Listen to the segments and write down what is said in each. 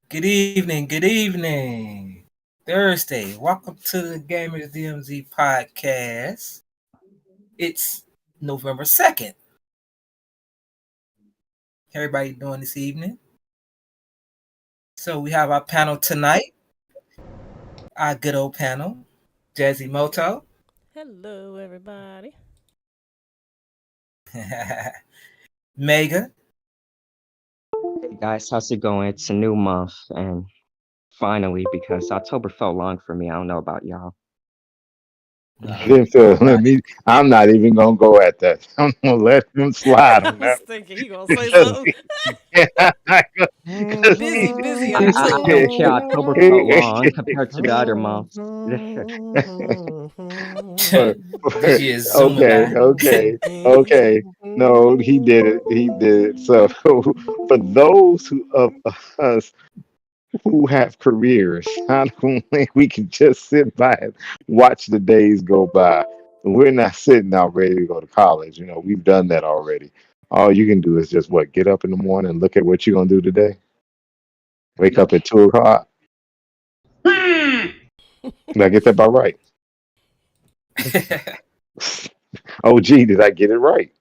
Good evening, good evening. Thursday. Welcome to the Gamers DMZ podcast. It's November 2nd. How everybody doing this evening? So we have our panel tonight, our good old panel, Jazzy Moto, Hello, everybody. Mega, Hey guys, how's it going? It's a new month, and finally, because October felt long for me. I don't know about y'all. Then Phil, let right. me. I'm not even gonna go at that. I'm gonna let him slide I on was that thinking he gonna say because something. because Busy I October. don't care. October felt long compared to the other months. but, This year is zooming okay, by. okay. No, he did it. He did it. So for those of us who have careers, I don't think we can just sit by and watch the days go by. We're not sitting out ready to go to college. We've done that already. All you can do is just what, get up in the morning and look at what you're gonna do today. Wake Yep. up at 2 o'clock. Did I get that about right? Oh, gee, did I get it right?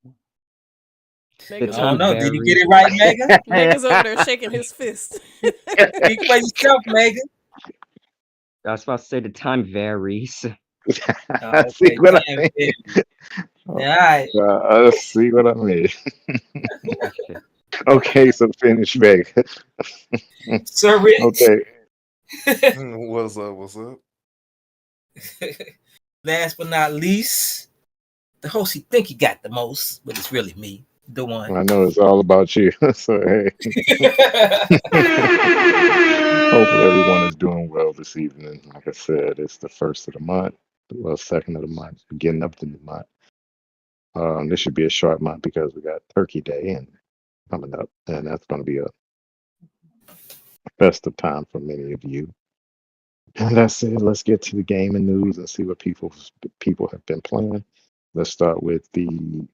The Mega's I don't over time know. there. Did you get varies. it right, Mega? Mega's over there shaking his fist. Speak for yourself, Mega. I was about to say the time varies. See Okay, what I time mean? is. Oh, All right. see what I mean? Okay, so finish, Meg. Sir Rich. Okay. What's up? What's up? Last but not least, the host he think he got the most, but it's really me, the one. I know it's all about you. So hey. Hopefully everyone is doing well this evening. Like I said, it's the first of the month, well, second of the month, beginning of the new month. This should be a short month because we got Turkey Day and coming up, and that's going to be a festive time for many of you. And that's it. Let's get to the gaming news and see what people have been playing. Let's start with the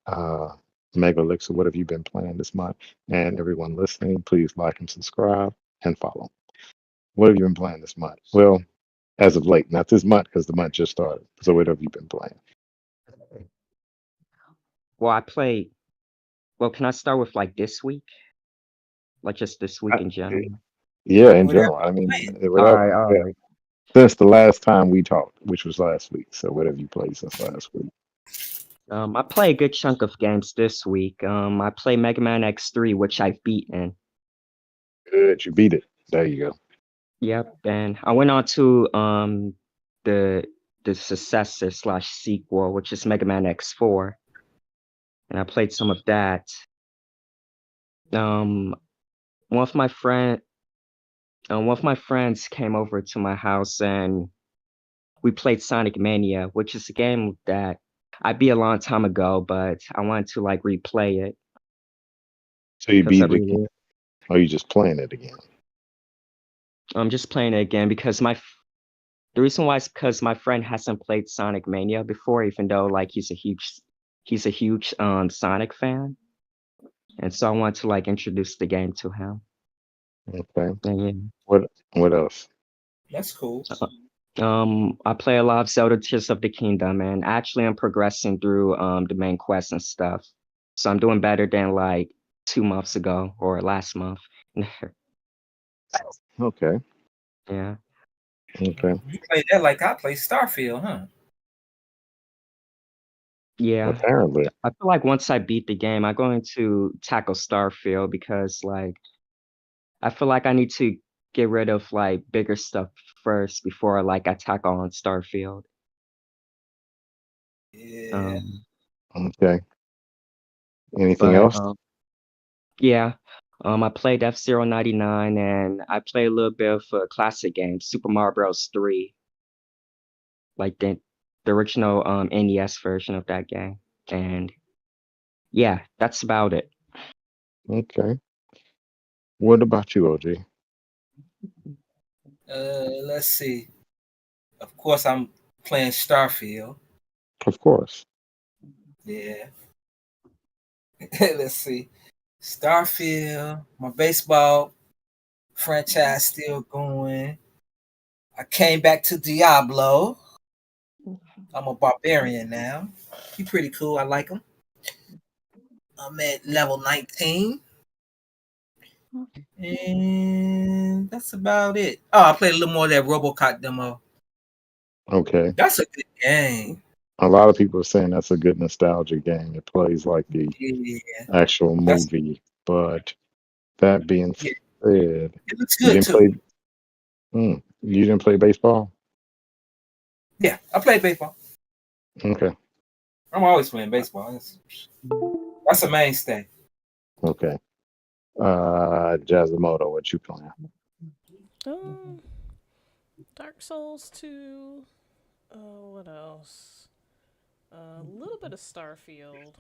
Mega Elixir. What have you been playing this month? And everyone listening, please like and subscribe and follow. What have you been playing this month? Well, as of late, not this month because the month just started. So what have you been playing? Well, I played. Well, can I start with like this week? Like just this week Uh, in general? yeah, in Whatever general. I you mean, playing. All whatever. right, all Yeah. right. Since the last time we talked, which was last week. So what have you played since last week? I play a good chunk of games this week. I play Mega Man X3, which I've beaten. Good, you beat it. There you go. Yep, and I went on to the the successor slash sequel, which is Mega Man X4, and I played some of that. Um, one of my friend, one of my friends came over to my house and we played Sonic Mania, which is a game that I beat a long time ago, but I wanted to like replay it So you because I beat it again, really, or you just playing it again? I'm just playing it again because the reason why is because my friend hasn't played Sonic Mania before, even though like he's a huge Sonic fan, and so I want to like introduce the game to him. Okay. And What else? That's cool. yeah, I play a lot of Zelda Tears of the Kingdom, and actually I'm progressing through the main quest and stuff, so I'm doing better than like 2 months ago or last month. Okay. Yeah, Okay. You play that like I play Starfield, huh? yeah. Apparently. I feel like once I beat the game, I'm going to tackle Starfield because like I feel like I need to get rid of like bigger stuff first before like I tackle on Starfield. Yeah. Um, Okay. Anything but else? yeah, I played F-Zero 99 and I played a little bit of a classic game, Super Mario Bros. 3, like the original NES version of that game. And yeah, that's about it. Okay. What about you, OG? Let's see. Of course, I'm playing Starfield. Of course. Yeah. Let's see. Starfield, my baseball Franchise still going. I came back to Diablo. I'm a barbarian now. He pretty cool. I like him. I'm at level 19. And that's about it. Oh, I played a little more of that RoboCop demo. Okay. That's a good game. A lot of people are saying that's a good nostalgia game. It plays like the Yeah, actual that's movie. But that being yeah. said, It looks you good didn't too. play. You didn't play baseball. Yeah, I play baseball. Okay. I'm always playing baseball. That's a mainstay. Okay. Jazamoto, what you playing? Um, Dark Souls 2. What else? A little bit of Starfield.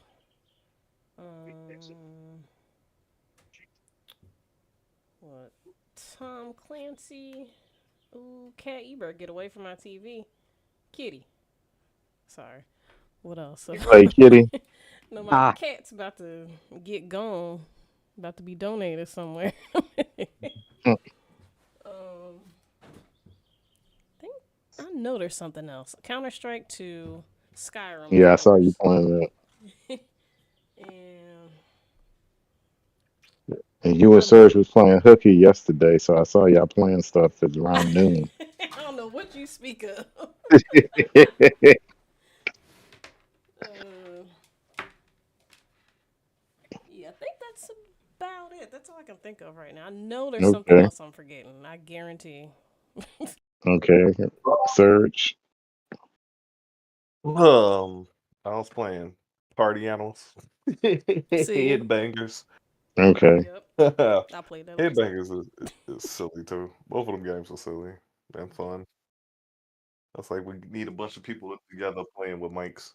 What? Tom Clancy. Ooh, cat, you better get away from my TV. Kitty. Sorry. What else? You play Kitty? No, my Ah, cat's about to get gone. About to be donated somewhere. Hmm. um, think I know there's something else. Counter Strike 2, Skyrim, of Yeah, I saw you course, playing that. and And you and I don't know. Serge was playing hooky yesterday, so I saw y'all playing stuff at around noon. I don't know what you speak of. Uh, yeah, I think that's about it. That's all I can think of right now. I know there's something Okay. else I'm forgetting. I guarantee. Okay. Serge. I was playing Party Animals. See, Headbangers. Okay. yep, I played that last night. Headbangers is silly too. Both of them games are silly and fun. That's like we need a bunch of people together playing with mics.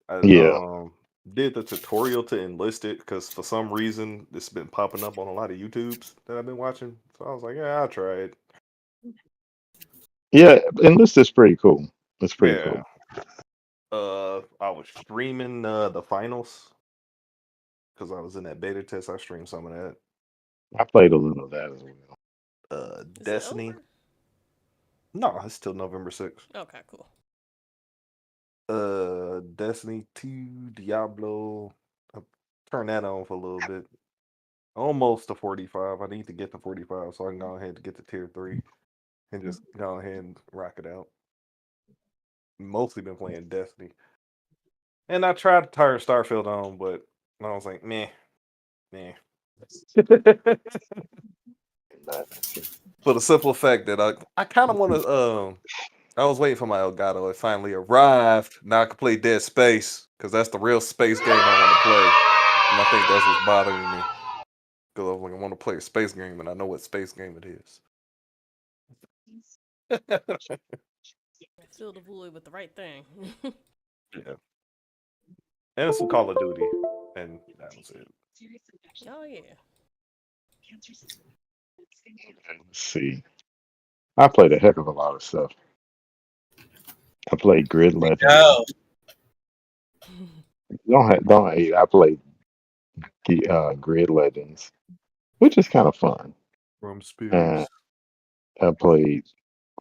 I Yeah. did the tutorial to enlist it because for some reason it's been popping up on a lot of YouTubes that I've been watching. So I was like, yeah, I'll try it. Yeah. And this is pretty cool. It's pretty Yeah. cool. I was streaming the finals because I was in that beta test. I streamed some of that. I played a little of that as well. Is it Destiny. over? No, it's still November 6th. Okay, cool. Destiny 2, Diablo. I turned that on for a little bit. Almost to 45. I need to get to 45 so I can go ahead and get to tier 3 and just go ahead and rock it out. Mostly been playing Destiny. And I tried to turn Starfield on, but I was like, meh. For the simple fact that I kind of want to. I was waiting for my Elgato. It finally arrived. Now I can play Dead Space because that's the real space game I want to play, and I think that's what's bothering me because I was like, I want to play a space game, and I know what space game it is. Fill the void with the right thing. Yeah, and some Call of Duty, and that was it. Oh yeah. Let's see. I played a heck of a lot of stuff. I played Grid Legends. Oh, Don't hate. I played Grid Legends, which is kind of fun. From And space. I played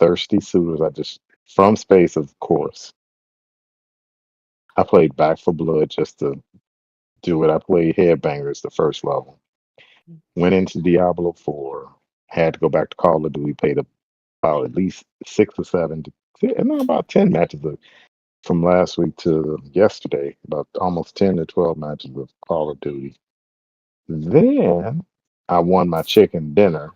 Thirsty Suitors. From space, of course. I played Back for Blood just to do it. I played Headbangers, the first level. Went into Diablo 4. Had to go back to Call of Duty. Played about at least 6 or 7, no, about 10 matches from last week to yesterday. About almost 10 to 12 matches of Call of Duty. Then I won my chicken dinner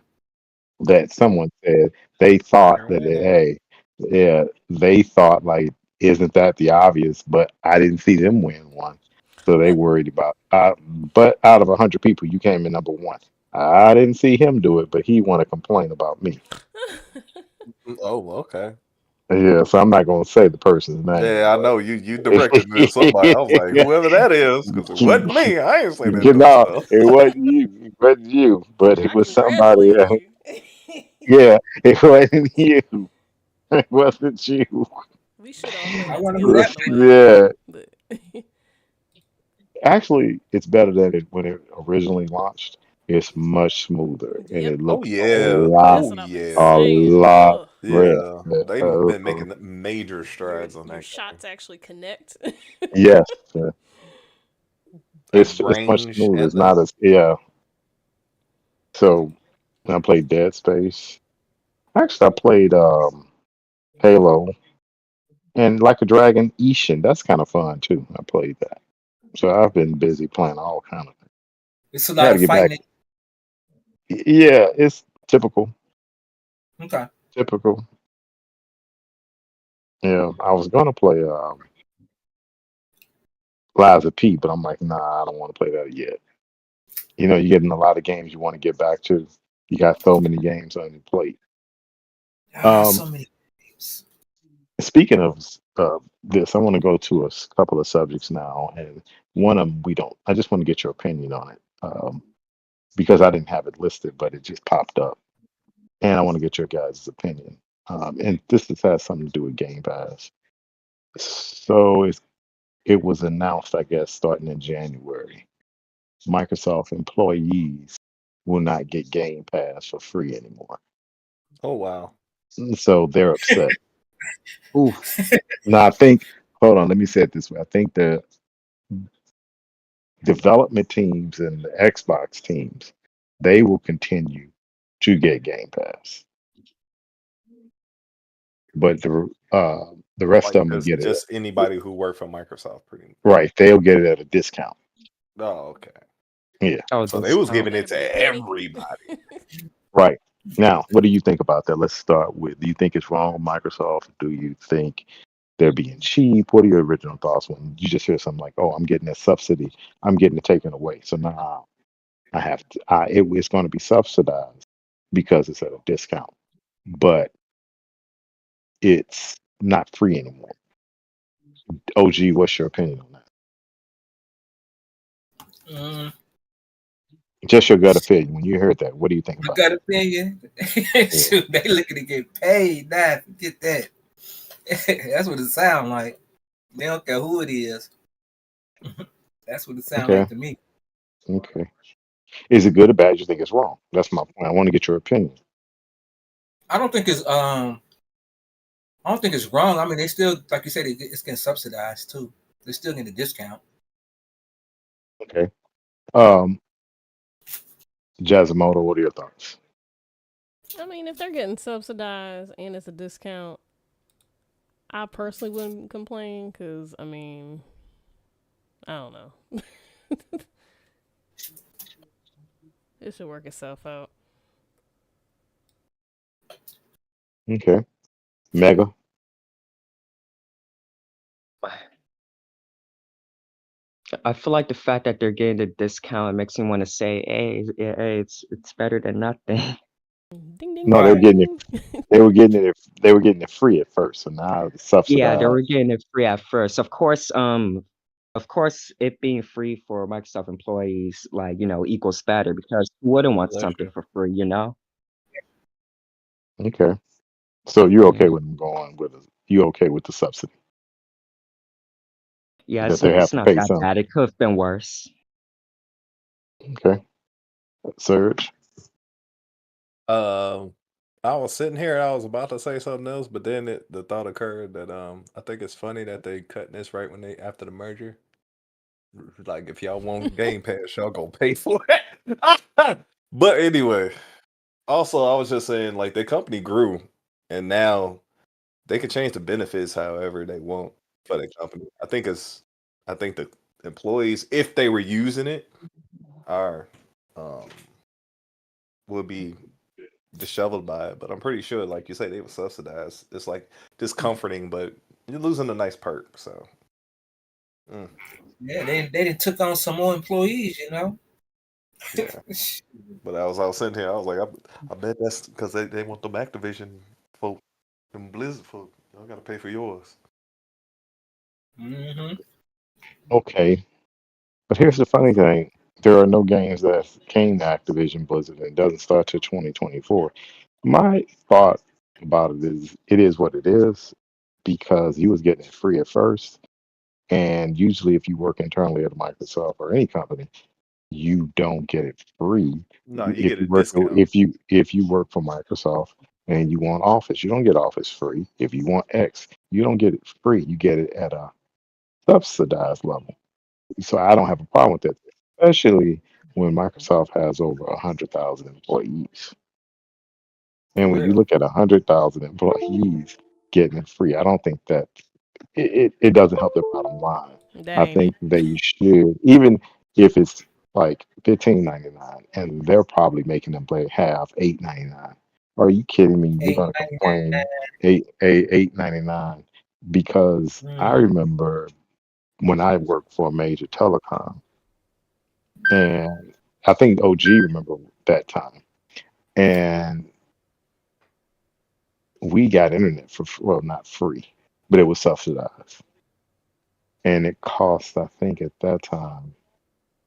that someone said they thought that hey, yeah, they thought like, isn't that the obvious? But I didn't see them win one, so they worried about. But out of 100 people, you came in number one. I didn't see him do it, but he want to complain about me. Oh, okay. Yeah, so I'm not gonna say the person's name, Yeah, I but know you directed it at somebody. I was like, whoever that is, because it wasn't me. I ain't say that dumb stuff. it wasn't you, but it I was somebody. congratulate you. Yeah, it wasn't you. It wasn't you. We should all play I that wonder who together, that by the way. Yeah, But actually, it's better than it when it originally launched It's much smoother and Yep, it Oh looks yeah. that's Oh what I was a yeah. saying. lot Ugh, Yeah. They've better. been making major strides on your that game. shots actually connect. Yes, Like it's much range smoother. at It's not that. as yeah. So I played Dead Space. Actually, I played Halo and Like a Dragon Ishin. That's kind of fun too. I played that. So I've been busy playing all kind of things. It's a I lot got to of get back. fighting. Yeah, it's typical. Okay. Typical. Yeah, I was gonna play Liza P, but I'm like, nah, I don't want to play that yet. You're getting a lot of games you want to get back to. You got so many games on your plate. Ah, Um, so many games. Speaking of this, I want to go to couple of subjects now, and one of them we don't. I just want to get your opinion on it because I didn't have it listed, but it just popped up, and I want to get your guys' opinion. And has something to do with Game Pass. So it was announced, I guess, starting in January, Microsoft employees will not get Game Pass for free anymore. Oh wow. So they're upset. Oof. Now I think. Hold on, let me say it this way. I think the development teams and the Xbox teams, they will continue to get Game Pass, but the rest Like of them will get it just anybody who worked for Microsoft pretty much. right. They'll get it at a discount. Oh, okay. Yeah, Oh, So they was You discount. giving it better be a to penny. everybody. right. Now, what do you think about that? Let's start with. Do you think it's wrong, Microsoft? Do you think they're being cheap? What are your original thoughts when you just hear something like, "Oh, I'm getting a subsidy. I'm getting it taken away." So now I have to. It's going to be subsidized because it's at a discount, but it's not free anymore. OG, what's your opinion on that? Mm, Just your gut opinion. When you heard that, what do you think my about gut opinion. that? Shoot, they looking to get paid now. Get that. That's what it sound like. They don't care who it is. That's what it Yeah. sound like Okay. to me. Okay. Is it good or bad? You think it's wrong? That's my point. I want to get your opinion. I don't think it's I don't think it's wrong. I mean, they still, like you said, it's getting subsidized too. They're still getting a discount. Okay. Um, Jazamoto, what are your thoughts? I mean, if they're getting subsidized and it's a discount, I personally wouldn't complain because, I mean, I don't know. It should work itself out. Okay. Mega. I feel like the fact that they're getting the discount makes me want to say, hey, it's better than nothing. Ding, ding, No, they were Right. getting it. ding. They were getting it free at first, so now it's Yeah, they subsidized. were getting it free at first. Of course, it being free for Microsoft employees, like, equals better because who wouldn't want Bless something you. for free? Okay. So you're okay Yeah. with them going with it? You okay with the subsidy Yeah, that it's they have it's to not pay that some? bad. It could have been worse. Okay. Surge. Um, I was sitting here. I was about to say something else, but then the thought occurred that I think it's funny that they cutting this right when they after the merger. Like if y'all want Game Pass, y'all gonna pay for it. But anyway, also I was just saying like the company grew, and now they can change the benefits however they want for the company. I think the employees, if they were using it, are um would be disheveled by it. But I'm pretty sure, like you say, they were subsidized. It's like discomforting, but you're losing a nice perk. So mm, Yeah, they didn't took on some more employees. yeah. But I was sitting here, I was like, I bet that's because they want them Activision folk, them Blizzard folk. Y'all gotta pay for yours. hmm Okay. But here's the funny thing: there are no games that came to Activision Blizzard, and it doesn't start till 2024. My thought about it is what it is because you was getting it free at first, and usually if you work internally at Microsoft or any company, you don't get it free. No, you If get you a work discount. if you work for Microsoft and you want Office, you don't get Office free. If you want X, you don't get it free. You get it at a subsidized level. So I don't have a problem with that, especially when Microsoft has over 100,000 employees. For And when you real. look at 100,000 employees getting it free, I don't think that it doesn't help their bottom line. That I ain't think it. they should, even if it's like 15.99, and they're probably making them play half 8.99. Are you kidding me? You're Eight gonna ninety nine. complain 8.99 because I Mm, remember when I worked for a major telecom, and I think OG remember that time, and we got internet for well, not free, but it was subsidized, and it cost I think at that time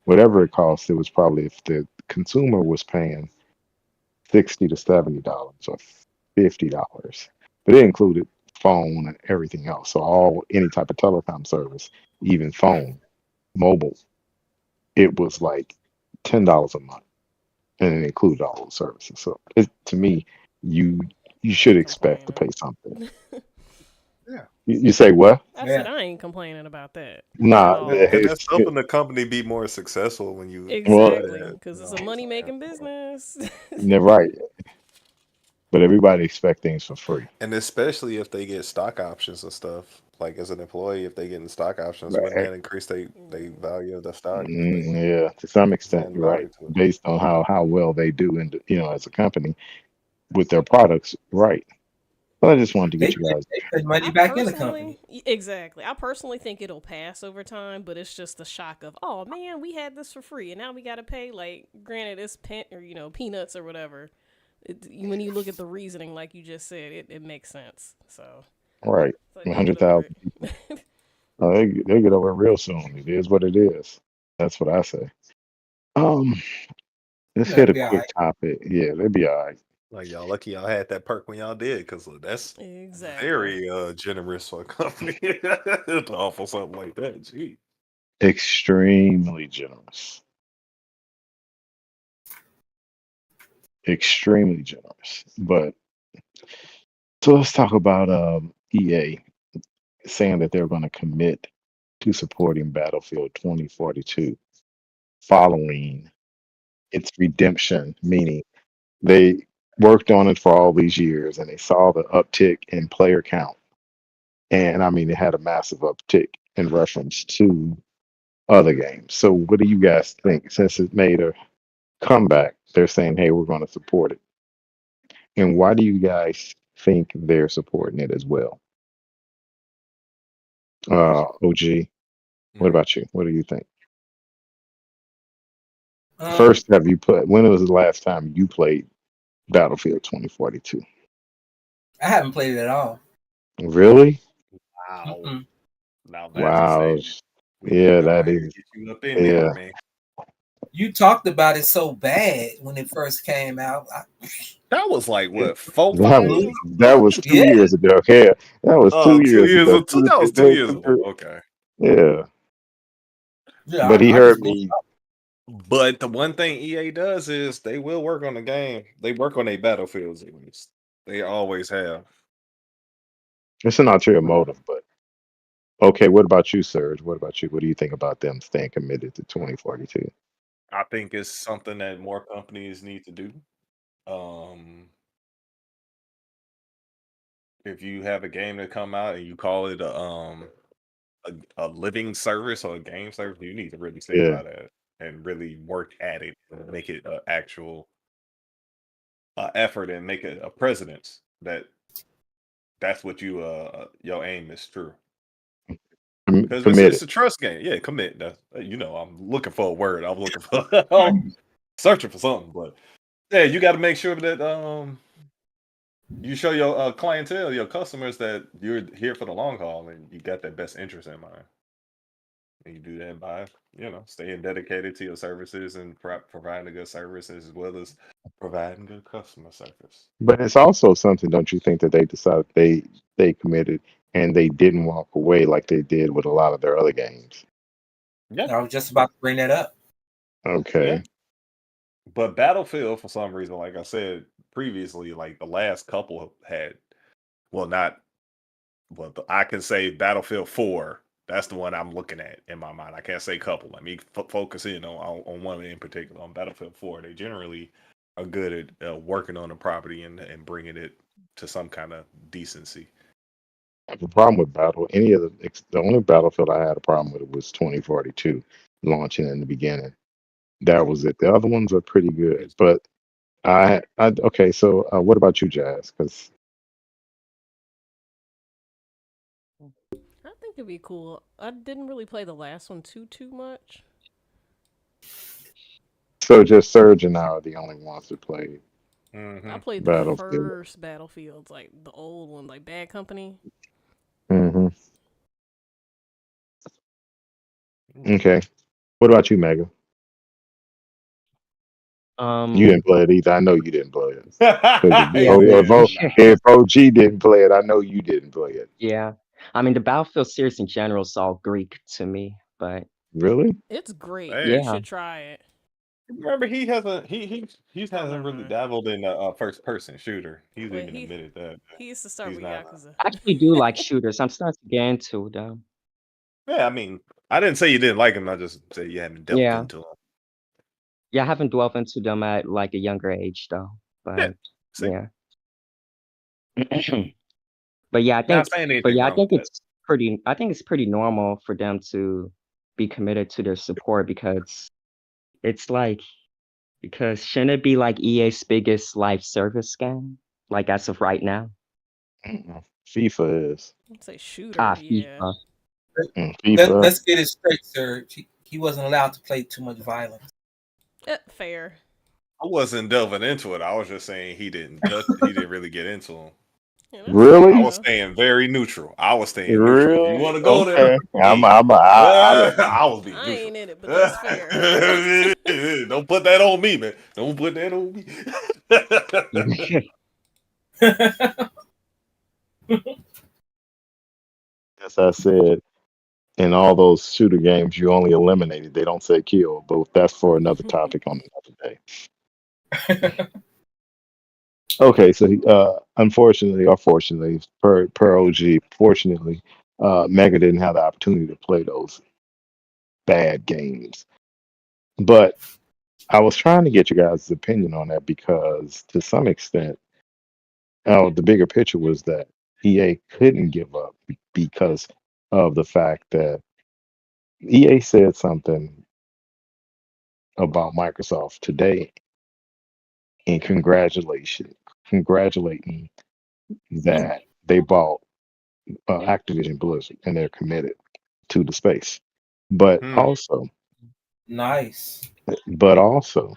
whatever it cost, it was probably if the consumer was paying $60 to $70 or $50, but it included phone and everything else. So all any type of telecom service, even phone, mobile, it was like $10 a month, and it included all those services. So to me, you you I should ain't expect to complaining. pay something. Yeah. You say what? I said yeah. I ain't complaining about that at Nah, all. And that's it's helping the company be more successful when you well, say Exactly, that, because you it's a know what money I'm saying? making So, business. you're right, but everybody expect things for free. and especially if they get stock options and stuff, like as an employee, if they get in stock options, wouldn't Right. that increase they value of the stock if they Yeah, to some extent, add you're right. value to it? Based on how well they do, and as a company with their products, right? But I just wanted to get you guys. They put money I back in the company. personally, exactly. I personally think it'll pass over time, but it's just the shock of, oh man, we had this for free, and now we got to pay. Like, granted, it's pen or peanuts or whatever. When you look at the reasoning, like you just said, it makes sense. So, Right, they'll get over 100,000 people. it. They get over it real soon. It is what it is. That's what I say. Um, let's Yeah, hit a be all quick right. topic. Yeah, they'll be all right. Like y'all lucky y'all had that perk when y'all did, because that's Exactly. very generous for a company to offer something like that. Gee. Extremely generous. Extremely generous. But so let's talk about EA saying that they're going to commit to supporting Battlefield 2042 following its redemption, meaning they worked on it for all these years and they saw the uptick in player count. And I mean, it had a massive uptick in reference to other games. So, what do you guys think? Since it made a comeback, they're saying, hey, we're going to support it. And why do you guys think they're supporting it as well? OG, what Mhm. about you? What do you think? Um, First, when was the last time you played Battlefield 2042? I haven't played it at all. Really? Wow. Mm-mm. Now that's a Wow. saying. We need to Yeah, go that ahead and is. get you up in there, Yeah. man. You talked about it so bad when it first came out. That was like It what, four, That five was was years that ago? was two yeah, years ago. Yeah, that was Oh, 2 years ago. that was 2 years ago. Okay. Yeah, yeah. but he I just heard pulled me. But the one thing EA does is they will work on the game. They work on their battlefields at least. They always have. It's an ulterior motive, but okay. What about you, Serge? What about you? What do you think about them staying committed to 2042? I think it's something that more companies need to do. Um, if you have a game that come out and you call it a living service or a game service, you need to really stick Yeah, by that and really work at it and make it an actual effort and make it a precedence that that's what your aim is true. Because it's committed. a trust game. Yeah, commit. That's, I'm looking for a word. I'm looking for I'm searching for something, but yeah, you got to make sure that you show your clientele, your customers, that you're here for the long haul and you got their best interest in mind. And you do that by staying dedicated to your services and providing a good service as well as providing good customer service. But it's also something, don't you think, that they decided they committed and they didn't walk away like they did with a lot of their other games. Yeah, I was just about to bring that up. Yeah, Okay. but Battlefield for some reason, like I said previously, like the last couple had well, not well. I can say Battlefield 4. That's the one I'm looking at in my mind. I can't say couple. Let me focus in on one in particular on Battlefield 4. They generally are good at working on the property and bringing it to some kind of decency. I have a problem with Battle. Any of the only Battlefield I had a problem with was 2042 launching in the beginning. That was it. The other ones are pretty good, but I okay. So what about you, Jazz? Because I think it'd be cool. I didn't really play the last one too much. so just Surge and I are the only ones that play I Hmm. played the Battlefield. first Battlefields, like the old one, like Bad Company. Hmm. Okay. What about you, Mega? You Um, didn't play it either. I know you didn't play it. Because yeah, Yeah. if OG didn't play it, I know you didn't play it. yeah. I mean, the Battlefield series in general is all Greek to me, but Really? It's great. Hey, You yeah, should try it. remember he Oh, hasn't never really mind. dabbled in a first person shooter. He's Well, even admitted that he used to start he's with not. Yakuza. I actually do like shooters. I'm starting to get into them. Yeah, I mean, I didn't say you didn't like him. I just said you hadn't delved Yeah, into him. yeah. I haven't dwelled into them at like a younger age though, Yeah. but See, yeah. But yeah, not saying anything I wrong with think that. I think it's pretty normal for them to be committed to their support because it's like because shouldn't it be like EA's biggest live service game? Like as of right now? Mm-mm. FIFA is. I'd say shooter, Ah, yeah. FIFA. FIFA. Let's get it straight, sir. He wasn't allowed to play too much violence. Fair. I wasn't delving into it. I was just saying he didn't touch. He didn't really get into him. Yeah, that's I fair Really? was enough. staying very neutral. I was staying neutral. If you Really? want to go there, Okay. hey, I I was being I neutral. ain't in it, but that's fair. Don't put that on me, man. Don't put that on me. as I said, in all those shooter games, you only eliminated. They don't say kill, but that's for another topic on another day. Okay, so unfortunately or fortunately, per OG, fortunately, Mega didn't have the opportunity to play those bad games. But I was trying to get you guys' opinion on that because, to some extent, the bigger picture was that EA couldn't give up because of the fact that EA said something about Microsoft today in congratulating that they bought Activision Blizzard and they're committed to the space. But Hmm. also, Nice. but also,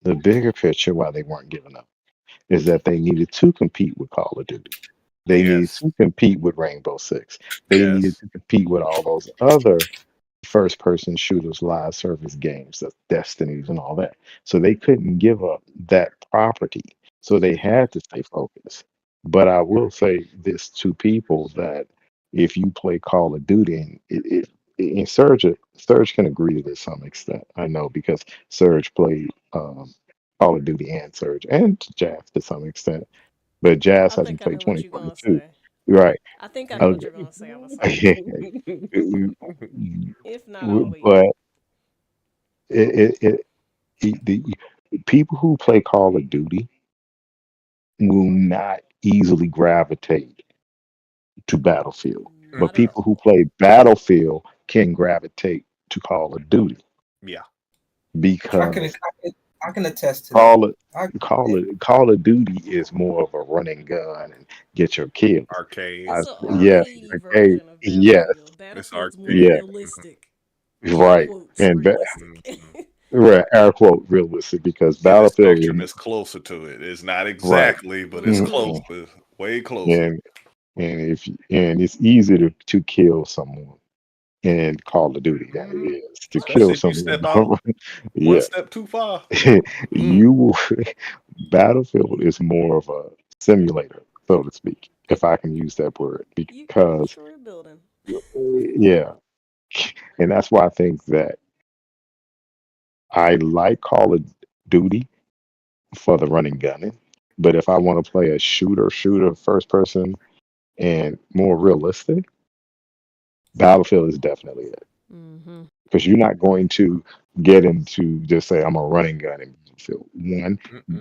the bigger picture why they weren't giving up is that they needed to compete with Call of Duty. They needed Yes. to compete with Rainbow Six. They needed Yes. to compete with all those other first person shooters, live service games, the Destinies and all that. So they couldn't give up that property. So they had to stay focused. But I will say this to people that if you play Call of Duty, and Surge can agree to this some extent. I know because Surge played Call of Duty and Surge and Jazz to some extent, but Jazz I hasn't think I played know what you're gonna 2022. say. Right. I think I know what Okay. you're gonna say. I'm gonna say it. If not, I'll wait. But the people who play Call of Duty will not easily gravitate to Battlefield, but Not at Okay. people who all. play Battlefield can gravitate to Call of Duty Yeah. I can because I can attest to that. Call it I Call of Duty is more of a running gun and get your kills. Arcade. I, It's an yes, arcadey okay, version of yes, Battlefield. It's Battlefield's more arcade. yeah, realistic. Air right, quotes and realistic. Mhm. right, air quote realistic because And the Battlefield spectrum is is closer to it. It's not right. exactly, but it's Mm-hmm. close. Mhm. It's way closer. And and it's easy to kill someone in Call of Duty than it Hmm. is to kill Especially if you someone. step out one Yeah, step too far. Mm. you will. Battlefield is more of a simulator, so to speak, if I can use that word, You can because destroy a building. yeah, and that's why I think that I like Call of Duty for the running gunning, but if I want to play a shooter, first person and more realistic, Battlefield is definitely it. Mm-hmm. Because you're not going to get into just say I'm a running gun in Battlefield. One, Mm-mm.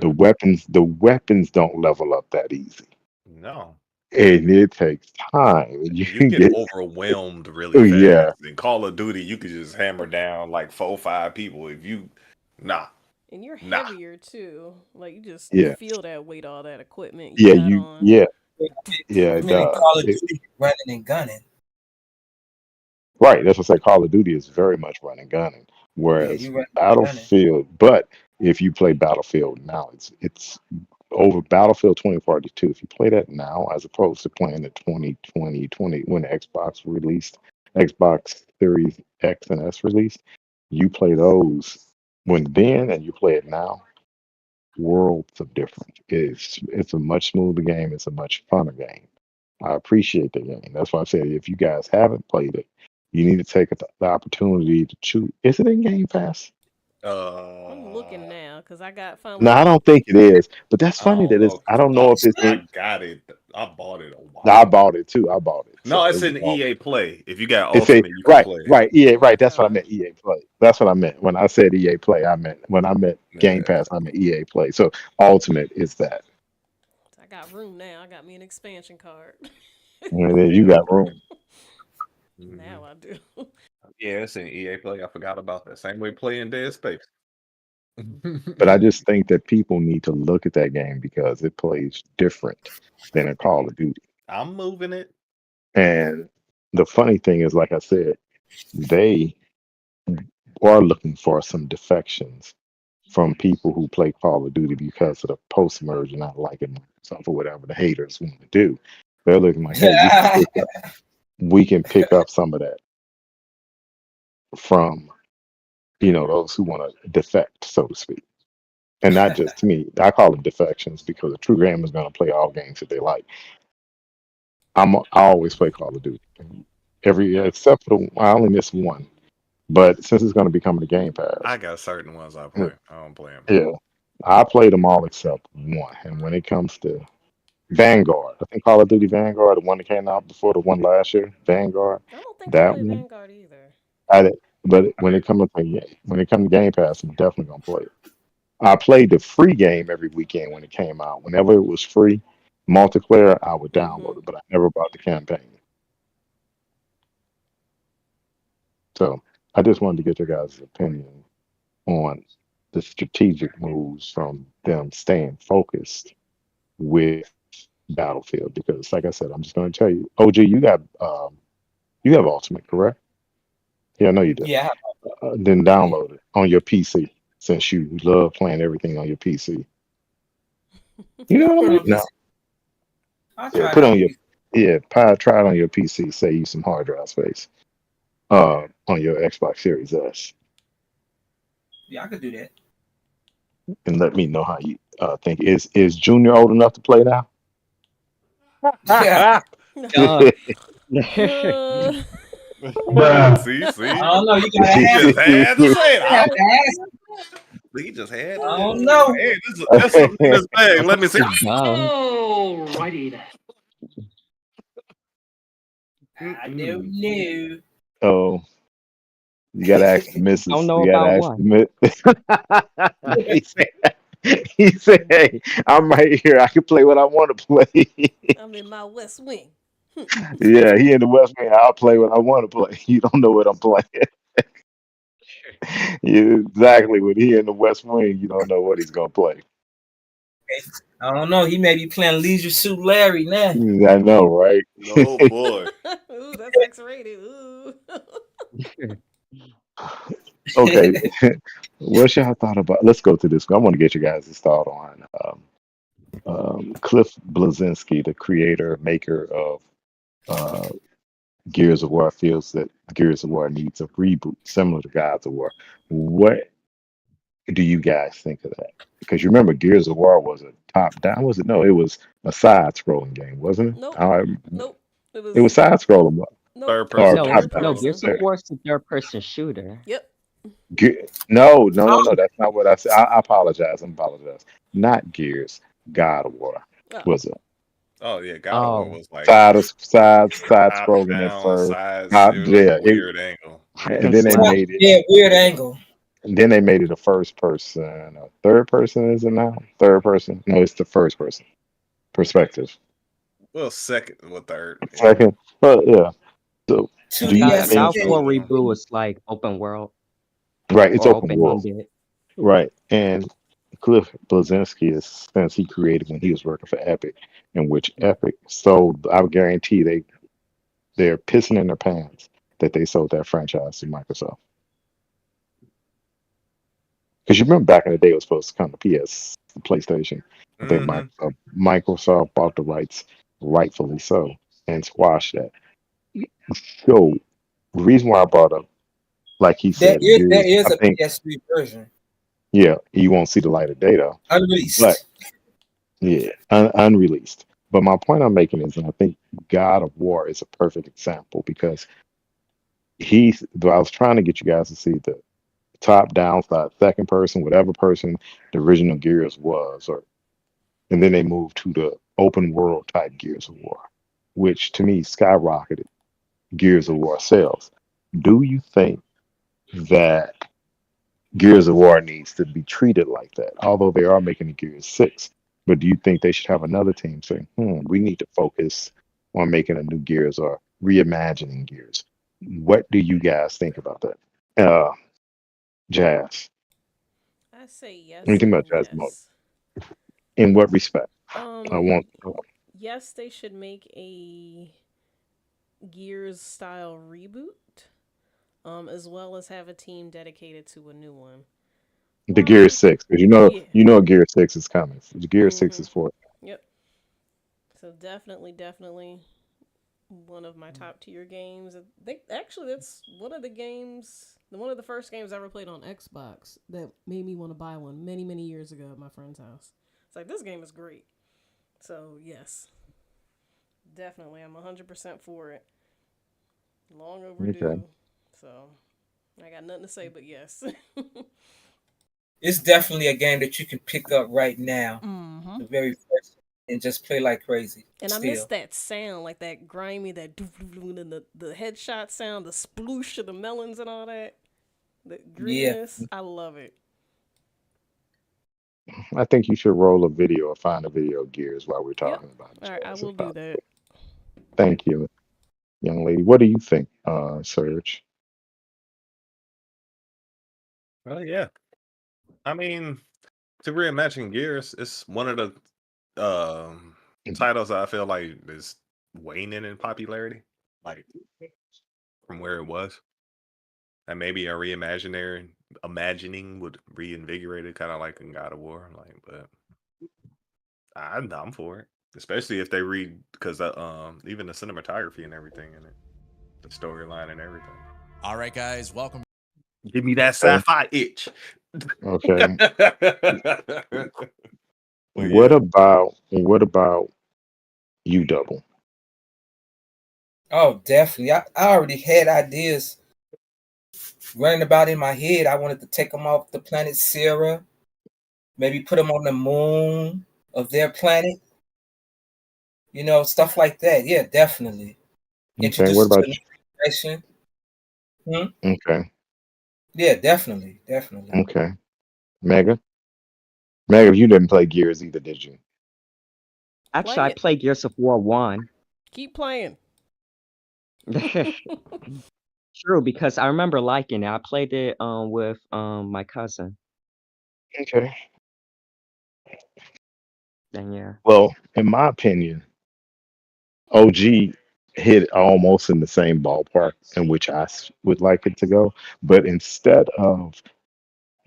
the weapons don't level up that easy, No. and it takes time. And you You can get get, overwhelmed oh really fast. yeah, In Call of Duty, you could just hammer down like 4 or 5 people. If you, nah, And you're nah. heavier too. Like you just yeah, feel that weight, all that equipment you yeah, got on. yeah, I it mean, in does. Call of Duty, running and gunning. Right, that's what I say. Call of Duty is very much run and gunning, Yeah, whereas you running and gunning. Battlefield. But if you play Battlefield now, it's over Battlefield 2042. If you play that now, as opposed to playing the 2020 when the Xbox released, Xbox Series X and S released, you play those when then and you play it now, worlds of difference. It's a much smoother game. It's a much funner game. I appreciate the game. That's why I said if you guys haven't played it, you need to take the opportunity to choose. Is it in Game Pass? I'm Uh, looking now because I got No, I finally. don't think it is. But that's I funny don't that it's. know I because don't know if it's I in. got it. I bought it a I while bought ago. it too. I bought it, No, so it it's was in long. EA Play. If you got It's a Ultimate, you can right, play it. right. Yeah, right. That's what I Okay. meant. EA Play. That's what I meant when I said EA Play. I meant when I meant Game Yeah. Pass. I meant EA Play. So Ultimate is that, I got room now. I got me an expansion card. and then you Yeah. got room. Hmm. Now I do. Yeah, it's in EA Play. I forgot about that. Same way playing Dead Space. But I just think that people need to look at that game because it plays different than a Call of Duty. I'm moving it. And the funny thing is, like I said, they are looking for some defections from people who play Call of Duty because of the post merge and not liking Microsoft or whatever the haters want to do. They're looking like, hey, we can pick up some of that from those who want to defect, so to speak. And not just to me. I call it defections because a true gamer is going to play all games that they like. I always play Call of Duty. Every except for I only miss one. But since it's going to be coming to Game I Pass, got certain ones I uh, play. I don't play them yeah, I played them all except one. And when it comes to Vanguard, I think Call of Duty Vanguard, the one that came out before the one last year, Vanguard, I don't think I that played one, Vanguard either. I did. But all. when it comes to Game Pass, I'm definitely gonna play it. I played the free game every weekend when it came out. Whenever it was free multiplayer, I would Mm-hmm. download it, but I never bought the campaign. So I just wanted to get your guys' opinion on the strategic moves from them staying focused with Battlefield. Because, like I said, I'm just going to tell you, OG, you have Ultimate, correct? Yeah, I know you do. Yeah, Then yeah. download it on your PC since you love playing everything on your PC. You know Yeah, I what I put it mean? on No, PC. I'll yeah, try it put it out. on your try it on your PC. Save you some hard drive space. On your Xbox Series S, Yeah, I could do that. and let me know how you think. Is Junior old enough to play now? Yeah. Dog. Uh, See, I don't know. You gotta he ask. just had to say it. You have to ask. He just had to I say, don't know. hey, there's something in this bag. Let me see. Dog. I don't Mm-mm. know. Oh, you gotta ask the Don't missus. know You gotta about ask what? the miss. He said, "Hey, I'm right here. I can play what I want to play." I'm in my West Wing. Yeah, he in the West Wing. I'll play what I want to play. You don't know what I'm playing. Yeah, exactly. When he in the West Wing, you don't know what he's gonna play. I don't know. He may be playing Leisure Suit Larry now. I know, right? Oh boy. Ooh, that's X-rated. Ooh. Okay, what y'all thought about? Let's go to this. I want to get you guys' thought on Cliff Blazinski, the creator, maker of uh, Gears of War, feels that Gears of War needs a reboot, similar to Gods of War. What do you guys think of that? Because you remember, Gears of War was a top down, was it? No, it was a side scrolling game, wasn't it? Nope. Nope. It It was was side scrolling nope. Third or person No, top third Third down. no, person. person. Gears of War is a third person shooter. Yep. No. That's not what I said. I apologize. I apologize. Not Gears. God of War Oh, was it? Oh yeah, God of War Oh, was like Side top scrolling at down first. sides. It was like a Yeah. weird angle. hack And and then they slash. made it. Yeah, weird angle. And then they made it a first person, a third person. Is it now? Third person? No, it's the first person perspective. Well, second, well, third, yeah. Second, but yeah. So, do you God, 2DS God think? of and War Yeah. reboot was like open world Right, it's or open open world. ended. Right, and Cliff Blazinski is since he created when he was working for Epic, in which Epic sold. I would guarantee they're pissing in their pants that they sold that franchise to Microsoft. Because you remember back in the day, it was supposed to come to PS, PlayStation. I think Hmm. Microsoft bought the rights, rightfully so, and squashed that. So the reason why I brought up, like he there said, is there Gears, is I a think, PS3 version yeah, you won't see the light of day though, but unreleased. yeah, unreleased. But my point I'm making is, and I think God of War is a perfect example because I was trying to get you guys to see the top down side, second person, whatever person the original Gears was, or and then they moved to the open world type Gears of War, which to me skyrocketed Gears of War sales. Do you think that Gears of War needs to be treated like that? Although they are making a Gears 6, but do you think they should have another team saying, we need to focus on making a new Gears or reimagining Gears? What do you guys think about that? Jazz. I say yes Anything about and Jazz Mode? yes. In what respect? I Um, want. yes, they should make a Gears style reboot, as well as have a team dedicated to a new one. The Gear Why? 6, because Yeah. you know Gear 6 is coming. The Gear 6 Mhm. is for Yep. So definitely one of my top tier games. I think actually that's one of the first games I ever played on Xbox that made me want to buy one many years ago at my friend's house. It's like this game is great. So yes, definitely, I'm 100% for it. Long okay. overdue. So I got nothing to say but yes. It's definitely a game that you can pick up right now, Mm-hmm. the very first, and just play like crazy. And I miss Still, that sound, like that grimy, that and the headshot sound, the sploosh of the melons and all that. The yeah. grittiness, I love it. I think you should roll a video or find a video of Gears while we're Yep. talking about All right, I Jazz. will do that. Thank you, young lady. What do you think, Serge? Well, yeah. I mean, to reimagine Gears, it's one of the titles I feel like is waning in popularity, like from where it was. And maybe a imagining would reinvigorate it, kind of like in God of War. Like, but I'm for it, especially if they read because even the cinematography and everything in it, the storyline and everything. All right, guys, welcome. Give me that Okay. sci-fi itch. Okay. Well, yeah. What about you, Double? Oh, definitely. I already had ideas running about in my head. I wanted to take them off the planet Sierra, maybe put them on the moon of their planet. Stuff like that. Yeah, definitely. Okay. What Introduce it to about a new generation. Hmm? you? Okay. Yeah, definitely. Okay. Mega. Mega, you didn't play Gears either, did you? Play Actually, I it. played Gears of War 1. Keep playing. True, because I remember liking it. I played it with my cousin. Okay. And yeah. Well, in my opinion, OG hit almost in the same ballpark in which would like it to go. But instead of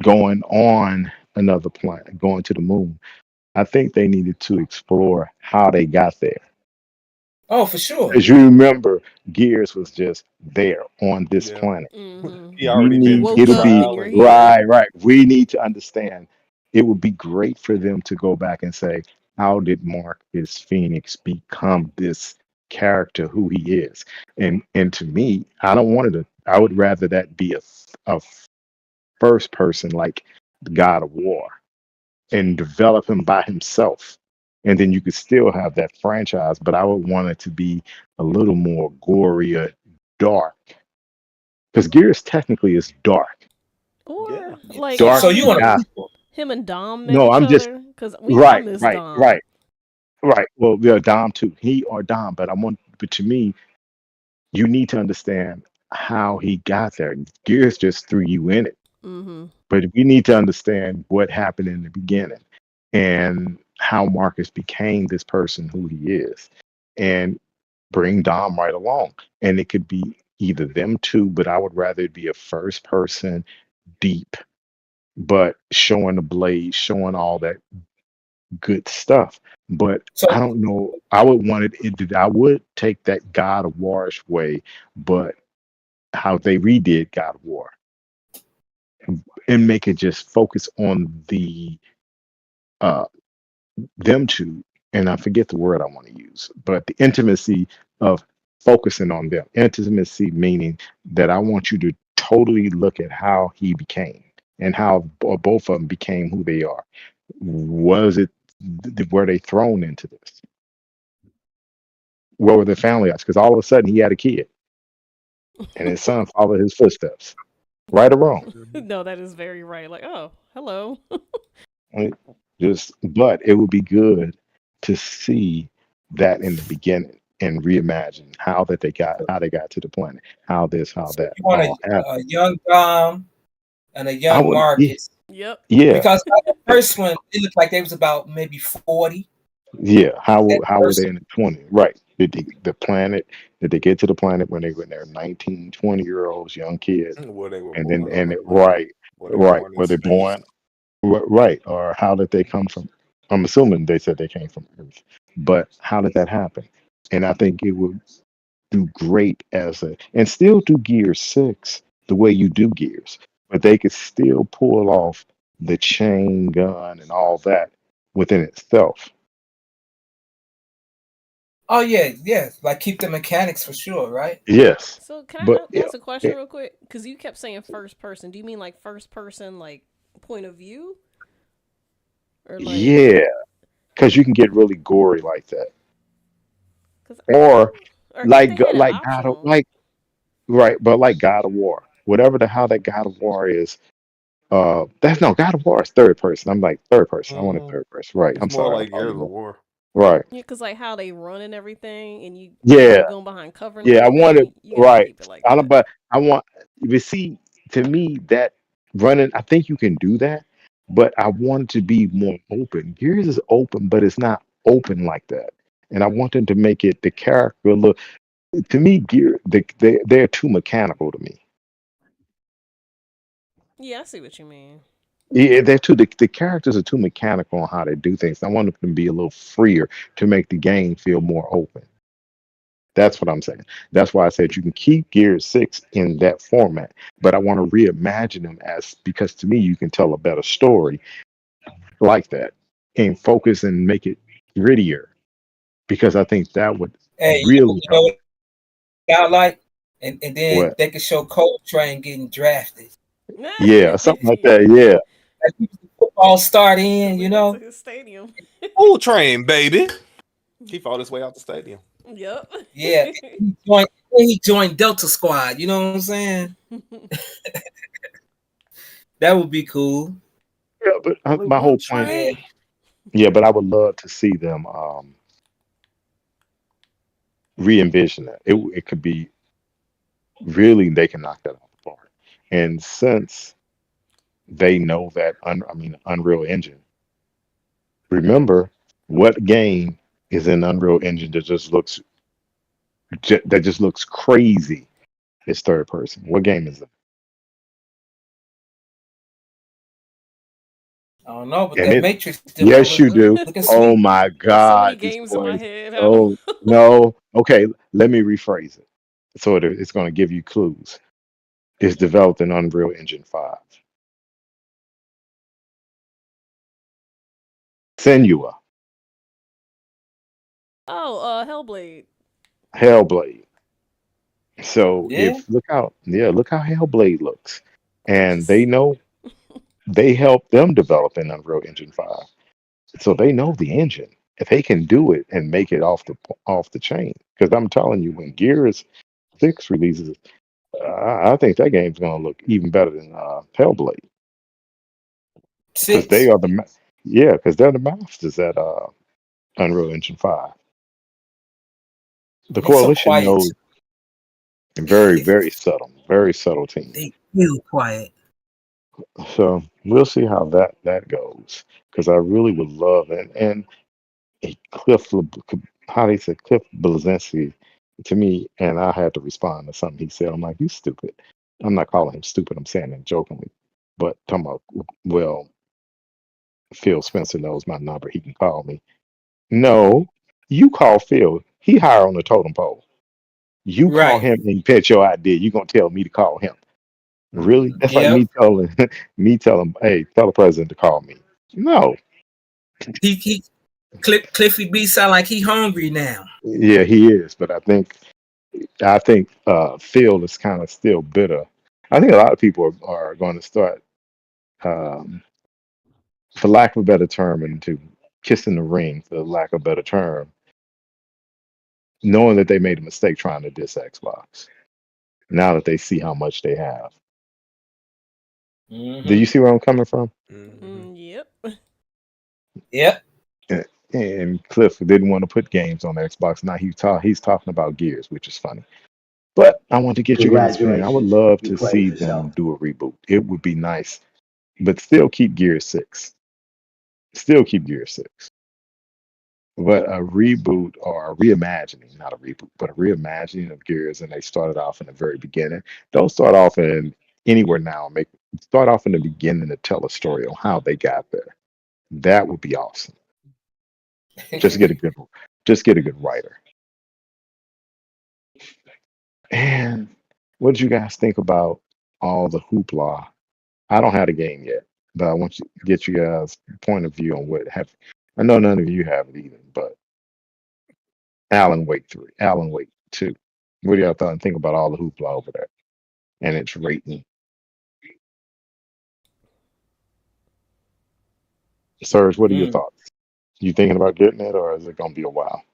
going on another planet, going to the moon, I think they needed to explore how they got there. Oh, for sure. As you remember, Gears was just there on this Yeah. planet. Mm-hmm. He We already You been need through woke it'll up be and trial you're and here. error. right. We need to understand. It would be great for them to go back and say, how did Marcus Phoenix become this character who he is? And to me, I don't want it to. I would rather that be first person, like the God of War, and develop him by himself. And then you could still have that franchise, but I would want it to be a little more gory or dark. Because Gears technically is dark. Or Yeah. Yeah. like So Dark so you him want and a goth. prequel? him and Dom met No, each I'm just other because I right, miss right, Dom. right, right. Well, yeah, Dom too. He or Dom, but but to me, you need to understand how he got there. Gears just threw you in it. Mm-hmm. But we need to understand what happened in the beginning and how Marcus became this person who he is, and bring Dom right along. And it could be either them two, but I would rather it be a first person, deep, but showing the blade, showing all that good stuff. But I So don't know. I would want I would take that God of Warish way, but how they redid God of War and make it just focus on uh them two, and I forget the word I want to use, but the intimacy of focusing on them. Intimacy meaning that I want you to totally look at how he became and how both of them became who they are. Was it were they thrown into this? What were their family lives? Because all of a sudden he had a kid and his son followed his footsteps, right or wrong. Mhm. No, that is very right. Like, oh, hello. Right? Just, but it would be good to see that in the beginning and reimagine how they got to the planet, how this, how so that you want all happened. a young Dom and a I young would, yeah, Marcus Yep. yeah, because like, the first one it looked like they was about maybe 40. yeah. That How were first they in the 20s? Right. The planet, did they get to the planet when they were in their 19, 20-year olds, young kids? Where they were And then, born on Earth. right, Were they right. born in Were they space? born? Right. Or how did they come from? I'm assuming they said they came from Earth, but how did that happen? And I think it would do great as and still do Gear 6 the way you do Gears, but they could still pull off the chain gun and all that within itself. Oh yeah, yeah. Like keep the mechanics for sure, right? Yes, So can but I yeah, ask a question real quick? Because you kept saying first person. Do you mean like first person, like point of view, or like? yeah, because you can get really gory like that, Because or or if they had it optional. like right, but like God of War, whatever the how that God of War is. That's no God of War is third person. I'm like third person. I want a Hmm. third person. Right. It's I'm more sorry. I like Gears of apologize. War. Right. Yeah, because like how they run and everything, and you Yeah. like going behind cover and Yeah. I want it everything. You got to right. keep it like I don't. that. But I want. You see, to me, that running. I think you can do that, but I want it to be more open. Gears is open, but it's not open like that. And I want them to make it the character look. To me, they're too mechanical to me. Yeah, I see what you mean. Yeah, the characters are too mechanical on how they do things. I want them to be a little freer to make the game feel more open. That's what I'm saying. That's why I said you can keep Gear 6 in that format, but I want to reimagine them as because to me you can tell a better story like that and focus and make it grittier because I think that would Hey, really you know help. what I like? And then What? they could show Coltrane getting drafted. Yeah, something like Yeah. that. Yeah. Like football start They in, you went into know? his stadium. Full train, baby. He fought his way out the stadium. Yep. Yeah. He joined Delta Squad, you know what I'm saying? That would be cool. Yeah, but my whole Hollywood point. Yeah. train. Yeah, but I would love to see them re-envision that. It could be really they can knock that out the park. And since they know that Unreal Engine, remember what game is in Unreal Engine that just looks crazy? It's third person. What game is that? I don't know, but And that it Matrix demo yes you look do. looking Oh sweet. my There's so many God, these games in my boys. head. I don't. Oh no. Okay, let me rephrase it. So it's going to give you clues. It's developed in Unreal Engine 5. Senua, Oh, Hellblade. Hellblade. So Yeah. if look how Hellblade looks, I and they just know they helped them develop in Unreal Engine 5. So they know the engine. If they can do it and make it off the chain, because I'm telling you, when Gears 6 releases, I think that game's gonna look even better than Hellblade, because they Six. are yeah, because they're the masters at Unreal Engine 5. The They so Coalition quiet. knows very subtle team. They real quiet. So we'll see how that goes. Because I really would love and Cliff, how they said Cliff Blazinski to me, and I had to respond to something he said. I'm like, you stupid. I'm not calling him stupid. I'm saying it jokingly, but talking about, well, Phil Spencer knows my number. He can call me. No, you call Phil. He higher on the totem pole. You call Right. him and pitch your idea. You gonna tell me to call him? Really? Mm. That's like Yep. me telling me telling, hey, tell the president to call me. No. He Cliffy B sound like he hungry now. Yeah, he is, but I think Phil is kind of still bitter. I think a lot of people are going to start, um, for lack of a better term, into kissing the ring, for lack of a better term, knowing that they made a mistake trying to diss Xbox. Now that they see how much they have, do Hmm. you see where I'm coming from? Mhm. Yep. Yep. And Cliff didn't want to put games on Xbox. Now he's talking about Gears, which is funny. But I want to get your guys' opinion. I would Congratulations, love you to played see yourself. them do a reboot. It would be nice, but still keep Gears 6. Still keep Gears 6. But a reboot or a reimagining, not a reboot, but a reimagining of Gears, and they started off in the very beginning. Don't start off in anywhere now. Start off in the beginning to tell a story on how they got there. That would be awesome. Just get a good, just get a good writer. And what did you guys think about all the hoopla? I don't have the game yet, but I want to get you guys' point of view on what have. I know none of you have it either, but Alan Wake 3, Alan Wake 2. What do y'all think about all the hoopla over there and its rating? Serge, what are your Mm. thoughts? You thinking about getting it, or is it gonna be a while?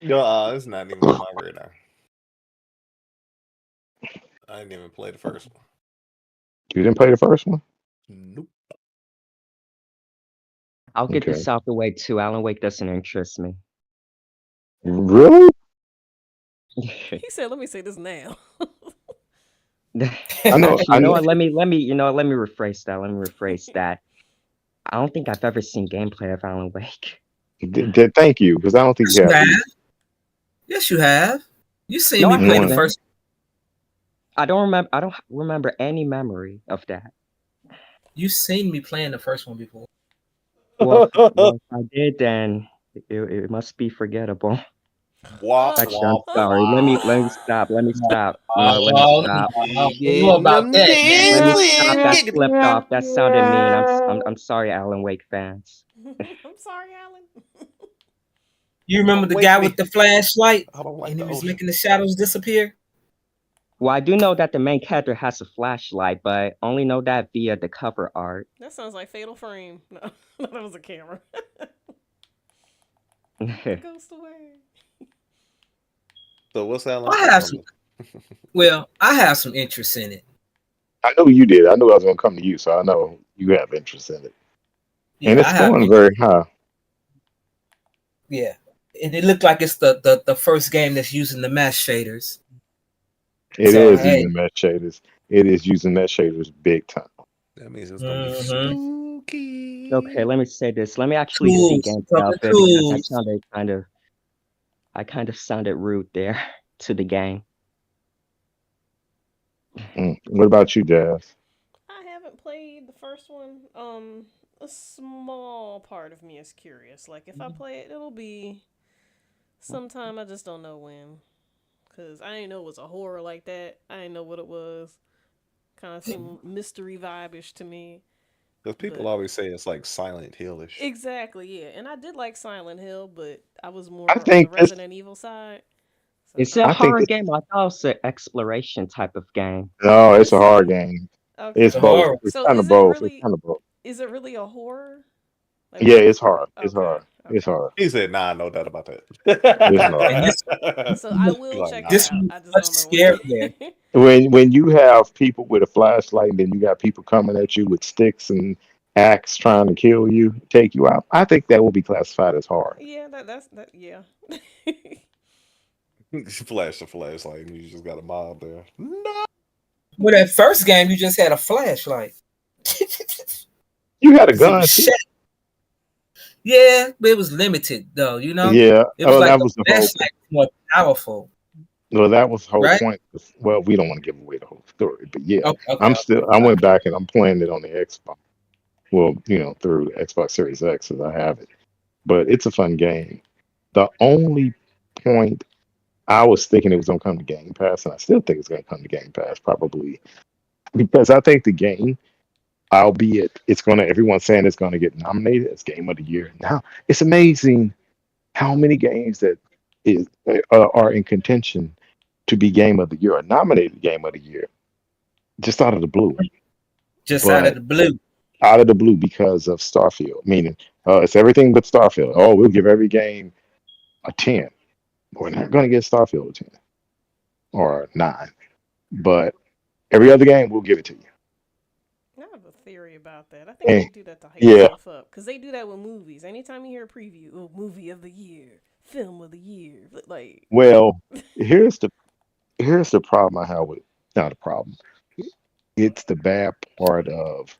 It's not even on my radar. I didn't even play the first one. You didn't play the first one? Nope. I'll get Okay. this out the way too. Alan Wake doesn't interest me. Really? He said, "Let me say this now." I know. Actually, I you know know. what? Let me rephrase that. Let me rephrase that. I don't think I've ever seen gameplay of Alan Wake. Thank you, because I don't think Yes, you you have have. either. Yes, you have. You seen No, me I play the One. haven't. first. I don't remember. I don't remember any memory of that. You seen me playing the first one before. Well, if I did, then it must be forgettable. Womp Actually, I'm womp sorry. Let me stop. Let me stop. No, let me Oh, stop. I don't know about that Let now. me stop. That slipped off. That sounded mean. I'm sorry, Alan Wake fans. I'm sorry, Alan. You remember Don't the wake guy with me. the flashlight I don't like and he the was ocean. making the shadows disappear? Well, I do know that the main character has a flashlight, but only know that via the cover art. That sounds like Fatal Frame. No, no, that was a camera. Put the ghost away. So what's Alan I think have on some. this? Well, I have some interest in it. I know you did. I knew I was gonna come to you, so I know you have interest in it, and Yeah, it's I have scoring interest. very high. Yeah, and it looked like it's the first game that's using the mesh shaders. It So is hey, using mesh shaders. It is using mesh shaders big time. That means it's gonna be mm-hmm. Okay, spooky. let me say this. Let me actually see Tools, gameplay from of the it because tools. I kind of sounded rude there to the game. What about you, Jazz? I haven't played the first one. A small part of me is curious. Like if I play it, it'll be sometime. I just don't know when. Cause I didn't know it was a horror like that. I didn't know what it was. Kind of seemed mystery vibe-ish to me. Because people But always say it's like Silent Hillish. exactly, yeah. And I did like Silent Hill, but I was I more on the think this. Resident Evil side. So Is I it a I don't think horror this. know. game? I thought it was an exploration type of game. No, it's a Is hard it? game. It's The Okay. both. horror. It's So kind of is it both. It's really? kind of both. Is it really a horror? Like Yeah, it's what's hard. It's okay, hard. It's okay. hard. He said, "Nah, no doubt about It's hard. And this that." So I one- He will like, check it this nah. out. one I just much don't know when. scarier. When you have people with a flashlight, and then you got people coming at you with sticks and axe trying to kill you, take you out. I think that will be classified as hard. Yeah, that's that. Yeah. Flash the flashlight, and you just got a mob there. No. Well, that first game, you just had a flashlight. You had a Because it was gun too. shut. Yeah, but it was limited, though, you know? Yeah. It was Oh, like that the was the whole point. flashlight was more powerful, Well, that was the whole right? point. Well, we don't want to give away the whole story, but yeah, Okay, okay, okay. I All went back and I'm playing it on the Xbox. Well, through Xbox Series X as I have it. But it's a fun game. The only point I was thinking it was gonna come to Game Pass, and I still think it's gonna come to Game Pass probably because I think the game, albeit it's gonna everyone's saying it's gonna get nominated as Game of the Year. Now it's amazing how many games that is are in contention to be Game of the Year or nominated Game of the Year just out of the blue. just out of But the blue. out of the blue because of Starfield, meaning it's everything but Starfield. Oh, we'll give every game a 10. We're not going to get Starfield a 10 or a 9, but every other game we'll give it to you. I have a theory about that. I think they And do that to hype yeah, stuff up because they do that with movies. Anytime you hear a preview, oh, movie of the year, film of the year, like well, here's the here's the problem I have with not a problem. It's the bad part of,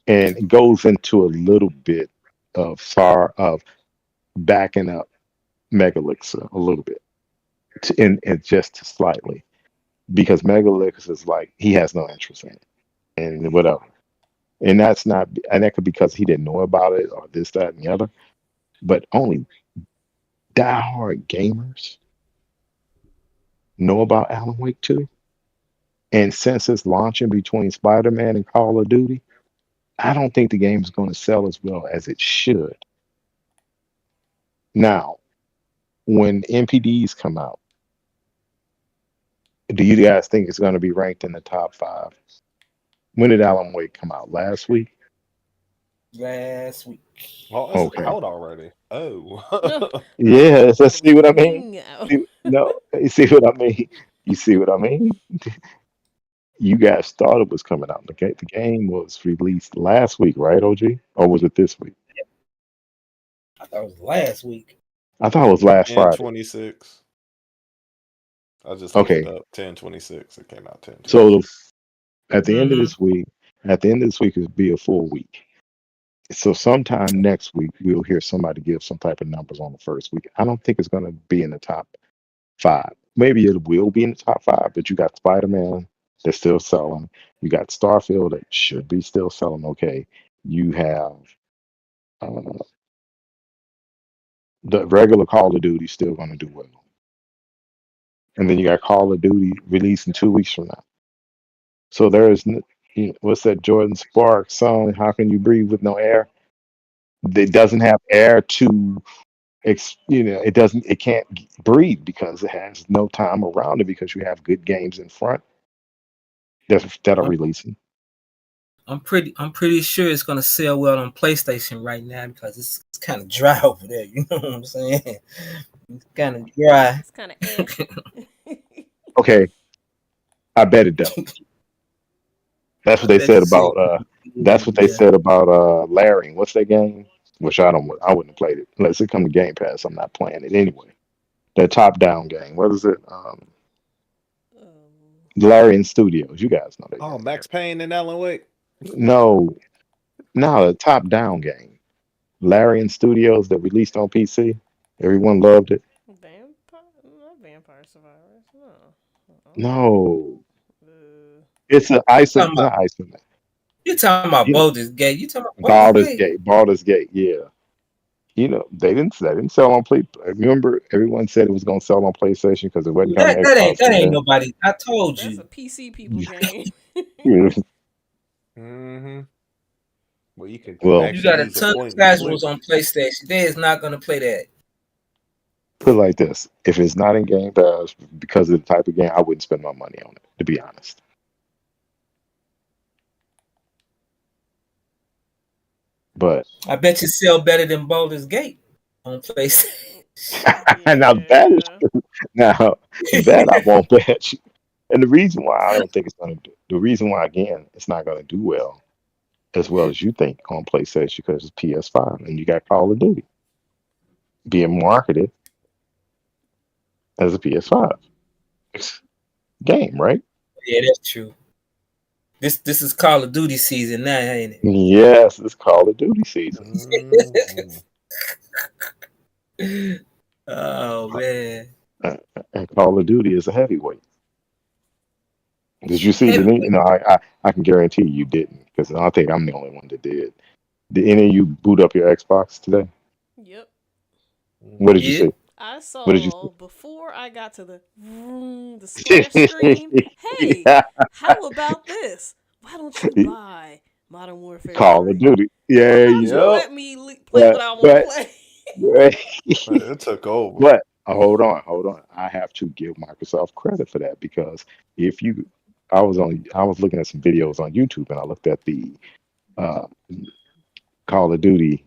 and it goes into a little bit of far of backing up Megalixer a little bit, and just slightly because Megalix is like he has no interest in it and whatever. And that's not, and that could be because he didn't know about it or this, that, and the other. But only diehard gamers know about Alan Wake 2. And since it's launching between Spider-Man and Call of Duty, I don't think the game is going to sell as well as it should. Now, when NPDs come out, do you guys think it's going to be ranked in the top five? When did Alan Wake come out? Last week? Last week. Oh, it's Okay. out already. no, Oh. Yeah, let's see what I mean. leaking out. No, you see what I mean? You see what I mean? You guys thought it was coming out. The game was released last week, right, OG? Or was it this week? I thought it was last week. I thought it was last Friday. 10/26. I just looked it Okay, up. 10/26. It came out so 10/26. at the end of Mm-hmm. this week, at the end of this week, it'll be a full week. So sometime next week, we'll hear somebody give some type of numbers on the first week. I don't think it's going to be in the top five. Maybe it will be in the top five, but you got Spider Man that's still selling. You got Starfield that should be still selling okay. You have uh, the regular Call of Duty still going to do well. And then you got Call of Duty releasing 2 weeks from now. So there is, what's that Jordan Sparks song? How can you breathe with no air? It doesn't have air to, it doesn't, it can't breathe because it has no time around it because you have good games in front that are I'm, releasing. I'm pretty sure it's gonna sell well on PlayStation right now because it's kind of dry over there. You know what I'm saying? It's kind of dry. It's kind of eh. Okay, I bet it does. That's I what they bet said you say, about that's what they yeah. said about Larry. What's that game? Which I wouldn't have played it unless it come to Game Pass. I'm not playing it anyway. That top down game. What is it? um, Larry and Studios. You guys know that Oh, game. Max Payne and Alan Wake. No, no, the top down game. Larry and Studios that released on PC. Everyone loved it. not Vampire Survivors. No. No, Uh, it's an You ice talking about not ice. you talking about You know, Baldur's Gate? You talking about Baldur's Baldur's Gate? Gate. Baldur's Gate. Yeah. They didn't sell on Play. Remember, everyone said it was going to sell on PlayStation because it wasn't coming to Xbox. That And ain't then nobody. I told that's a you. PC people game. Mm-hmm. Well, you can well, You actually got a use a ton of point and click. casuals on PlayStation. They is not gonna play that. put it like this: if it's not in Game Pass because of the type of game, I wouldn't spend my money on it. To be honest, But I bet you sell better than Baldur's Gate on PlayStation. now that is Yeah. now that I won't bet you. And the reason why I don't think it's going to do, the reason why again it's not going to do well as you think on PlayStation because it's PS5 and you got Call of Duty being marketed as a PS5 game, right? Yeah, that's true. This is Call of Duty season now, ain't Yes, it's Call of Duty season. Mhm. it? Oh man, Uh, and Call of Duty is a heavyweight. Did you see? Did any, heavyweight. no, I can guarantee you didn't because I think I'm the only one that did. Did any of you boot up your Xbox today? Yep. What did you Yeah, see? I What did you saw before I got to the vroom, the splash screen. see? Hey, how about this? Why don't you buy Modern Warfare Call of 3? Duty. Why Yeah, don't you you go. Yep. let me play what But I want to but play? It took over. but hold on. I have to give Microsoft credit for that because if you, I was looking at some videos on YouTube and I looked at the uh, Call of Duty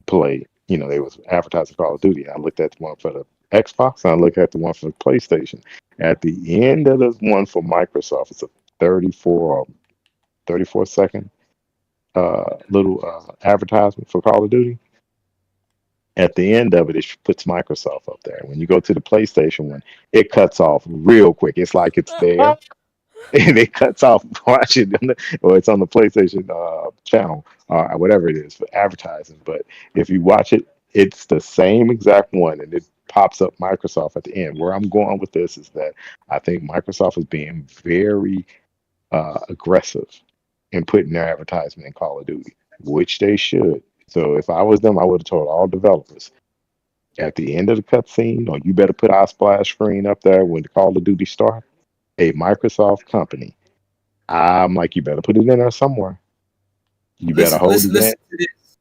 play. You know, they was advertising Call of Duty. I looked at the one for the Xbox and I looked at the one for the PlayStation. At the end of the one for Microsoft, it's a 34 second little advertisement for Call of Duty. At the end of it, it puts Microsoft up there. When you go to the PlayStation one, it cuts off real quick. It's like it's there, and it cuts off. Watch it, or it's on the PlayStation channel or whatever it is for advertising. But if you watch it, it's the same exact one, and it pops up Microsoft at the end. Where I'm going with this is that I think Microsoft is being very aggressive in putting their advertisement in Call of Duty, which they should. So if I was them, I would have told all developers at the end of the cutscene, or you better put our splash screen up there when the Call of Duty start. A Microsoft company. I'm like, you better put it in there somewhere. You better listen, hold listen, it in. listen to this.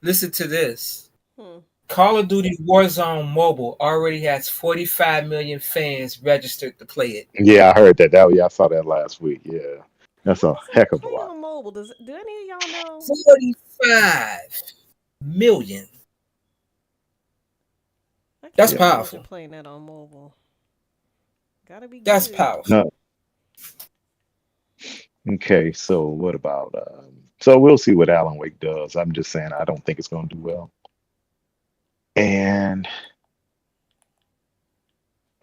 Listen to this. Hmm. Call of Duty Warzone Mobile already has 45 million fans registered to play it. Yeah, I heard that. Yeah, I saw that last week. Yeah, that's How a does it heck of a play lot. on mobile? Do any of y'all know? 45 million. I That's can't Yeah. imagine powerful. playing that on mobile. Gotta be That's good. powerful. No. Okay. So what about? So we'll see what Alan Wake does. I'm just saying I don't think it's going to do well, and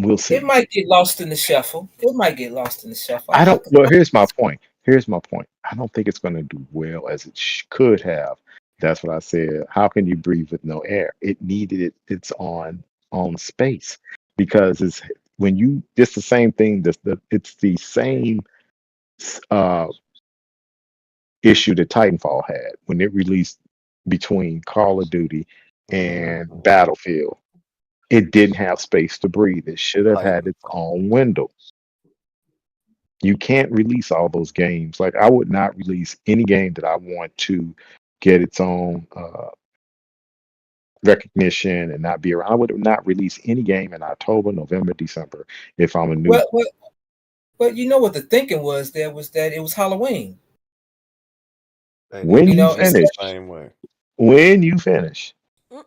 we'll It see. might get lost in the shuffle. It might get lost in the shuffle. I I don't. could, Well, here's my point. Here's my point. I don't think it's going to do well as it could have. That's what I said. How can you breathe with no air? It needed it. It's on space because it's when you. It's the same thing. It's the same uh, issue that Titanfall had when it released between Call of Duty and Mhm. Battlefield. It didn't have space to breathe. It should have had its Titanfall. own window. You can't release all those games. Like I would not release any game that I want to get its own recognition and not be around. I would not release any game in October, November, December if I'm a new. well, but you know what the thinking was there was that it was Halloween. They need When to You you know, treat it's it the finish, same way. when you finish, Mm.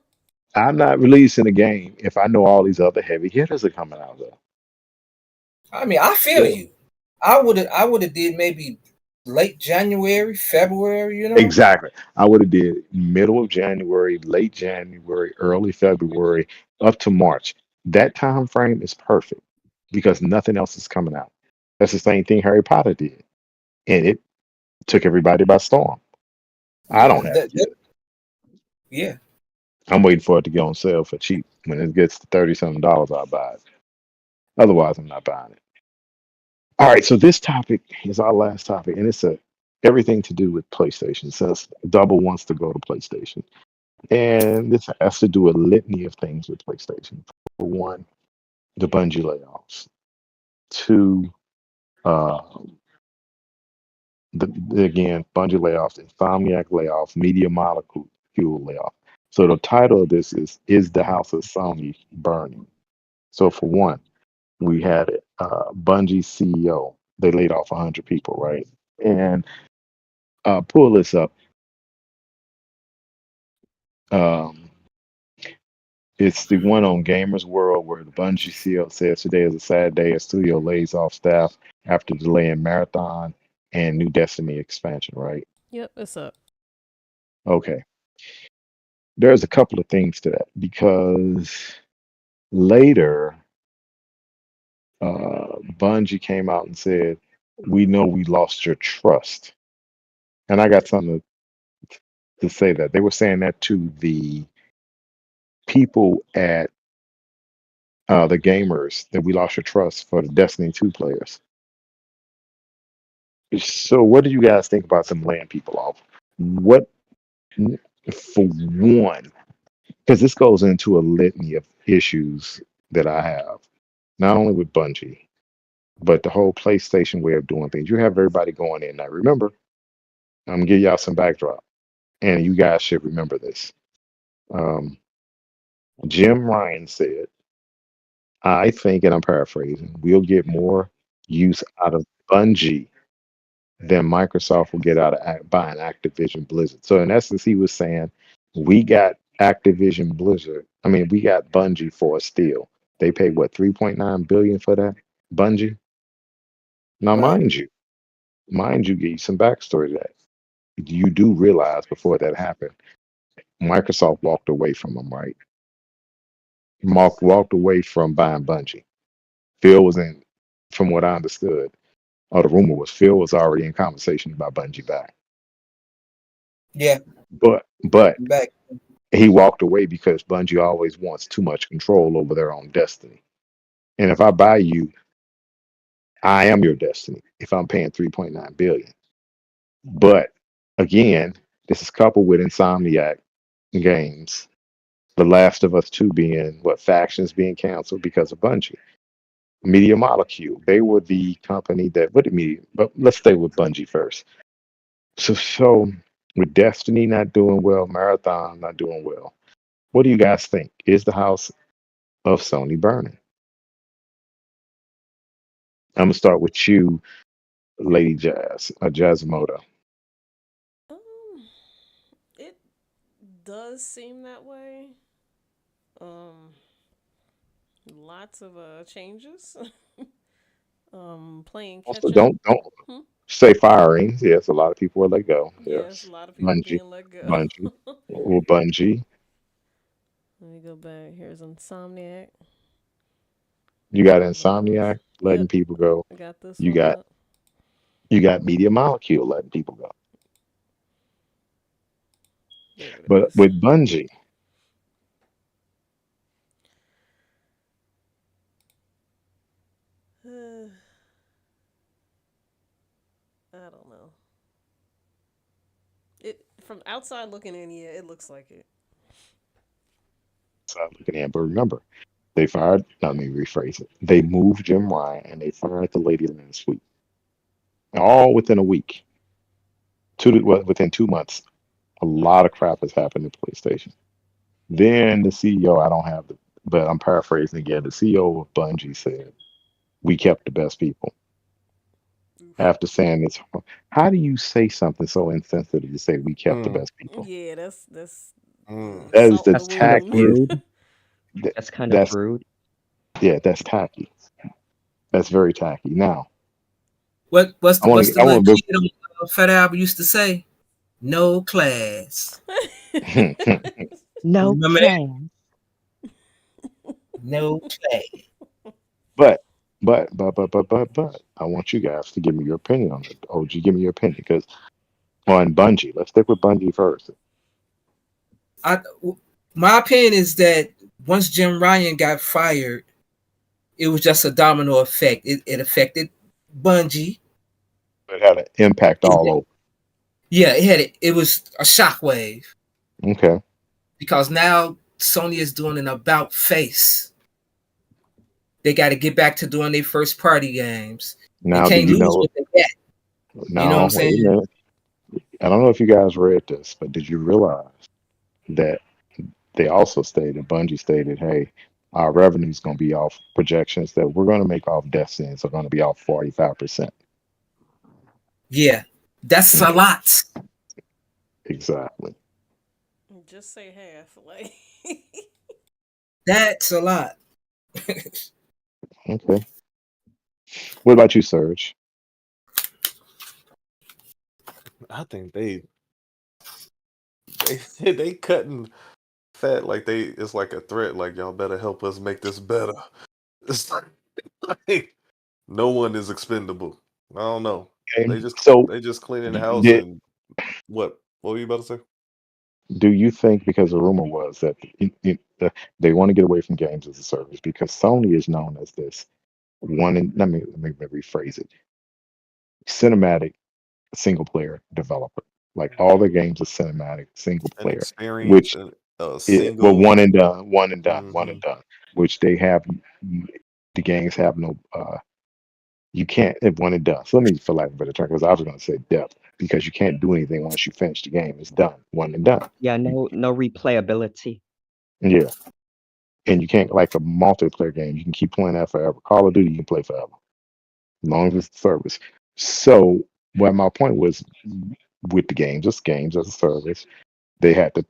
I'm not releasing a game if I know all these other heavy hitters are coming out there. I mean, I feel Yeah. you. I would have did maybe late January, February, you know? Exactly. I would have did middle of January, late January, early February, up to March. That time frame is perfect because nothing else is coming out. That's the same thing Harry Potter did, and it took everybody by storm. I don't Yeah, have it yet. yeah. I'm waiting for it to get on sale for cheap. When it gets to 30 something dollars, I'll buy it. Otherwise, I'm not buying it. All right, so this topic is our last topic, and it's everything to do with PlayStation. Since Double wants to go to PlayStation. And this has to do a litany of things with PlayStation. For one, the Bungie layoffs. Two, uh, again, Bungie layoffs, Insomniac layoffs, Media Molecule layoff. So the title of this is the House of Sony burning? So for one, we had Bungie CEO. They laid off 100 people, right? And pull this up. Um, it's the one on Gamers World where the Bungie CEO says today is a sad day as studio lays off staff after delaying Marathon and new Destiny expansion, right? Yep, it's up. Okay. There's a couple of things to that because later, Bungie came out and said, "We know we lost your trust." And I got something to say that. They were saying that to the people at the gamers that we lost your trust for the Destiny 2 players. So, what do you guys think about some laying people off? What, for one, because this goes into a litany of issues that I have, not only with Bungie, but the whole PlayStation way of doing things. You have everybody going in. Now, remember, I'm gonna give y'all some backdrop, and you guys should remember this. Um, Jim Ryan said, I think, and I'm paraphrasing, we'll get more use out of Bungie than Microsoft will get out of buying Activision Blizzard. So in essence, he was saying we got Activision Blizzard. I mean, we got Bungie for a steal. They paid what 3.9 billion for that Bungie. Now, Right. mind you, give you some backstory to that. You do realize before that happened, Microsoft walked away from them, right? Mark walked away from buying Bungie. Phil was in, from what I understood, or the rumor was Phil was already in conversation about Bungie back. Yeah. But Back. he walked away because Bungie always wants too much control over their own destiny. And if I buy you, I am your destiny if I'm paying 3.9 billion. But again, this is coupled with Insomniac games, The Last of Us 2 being what factions being canceled because of Bungie. Media Molecule, they were the company that what did media, but let's stay with Bungie first. So with Destiny not doing well, Marathon not doing well. What do you guys think? Is the house of Sony burning? I'm gonna start with you, Lady Jazz, Jazmoto. Um, it does seem that way. Um, lots of changes. Playing Also, catch up. don't Hmm? say firings. Yes, a lot of people will let go. Yes, a Yes, lot of people Bungie, being let go. Bungie, or Bungie. Let me go back. Here's Insomniac. You got What else? Insomniac letting Yep, people go. I got this You one got up. you got Media Molecule letting people go. There it But is. with Bungie, I don't know. It from outside looking in, yeah, it looks like it. so I'm looking at. But remember, they fired. Let me rephrase it. They moved Jim Ryan and they fired the lady last week, all within a week. Within 2 months, a lot of crap has happened at PlayStation. Then the CEO, I don't have the, but I'm paraphrasing again. The CEO of Bungie said, "We kept the best people." Oof. After saying this, how do you say something so insensitive to say we kept the Mm, best people? Yeah, that's mm. That is salt the in the That's kind of wound. tackiest. rude. that- That's kind of That's rude. yeah, that's tacky. That's very tacky. Now, What's the I little want kid on Fat Albert used to say? No class. to, No Remember that? plan. No class. but, but, I want you guys to give me your opinion on it. OG, give me your opinion because on Bungie, let's stick with Bungie first. I my opinion is that once Jim Ryan got fired, it was just a domino effect. It affected Bungie. It had an impact all It, over. yeah, it was a shockwave Okay. because now Sony is doing an about face. They got to get back to doing their first party games. They Now, do can't you lose know? what they got. You know what Now, I'm wait a saying? minute. I don't know if you guys read this, but did you realize that they also stated, Bungie stated, hey, our revenue is going to be off projections that we're going to make off Destiny are going to be off 45%. Yeah, that's a Okay, lot. exactly. Just say half. Like, That's a lot. Okay. What about you, Serge? I think they cutting fat like it's like a threat. Like y'all better help us make this better. It's like no one is expendable. I don't know. Okay. So They just cleaning the house did and what were you about to say? do you think, because the rumor was that they want to get away from games as a service because Sony is known as this one and let me rephrase it, cinematic single player developer. Like all the games are cinematic single An player, experience which and a well, single. one and done, one Hmm. and done, which they have. The games have no. You can't have one and done. So let me, for lack of a better term, because I was going to say depth, because you can't do anything once you finish the game. It's done, one and done. Yeah, no replayability. Yeah, and you can't like a multiplayer game. You can keep playing that forever. Call of Duty, you can play forever, as long as it's the service. So, what my point was with the games, it's games as a service. They had to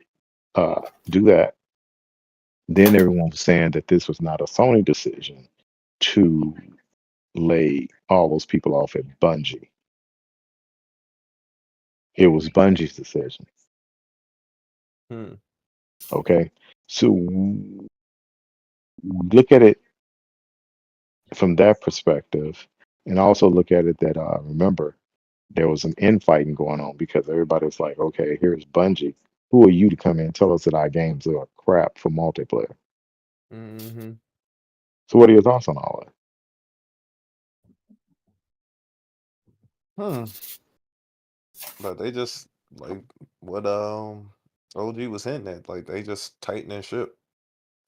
do that. Then everyone was saying that this was not a Sony decision to lay all those people off at Bungie. It was Bungie's decision. Hmm. Okay. So look at it from that perspective, and also look at it that remember there was some infighting going on because everybody was like, okay, here's Bungie. Who are you to come in and tell us that our games are crap for multiplayer? Hmm. So what are your thoughts on all that? Hmm. But they just like what OG was hinting at. Like they just tightening ship.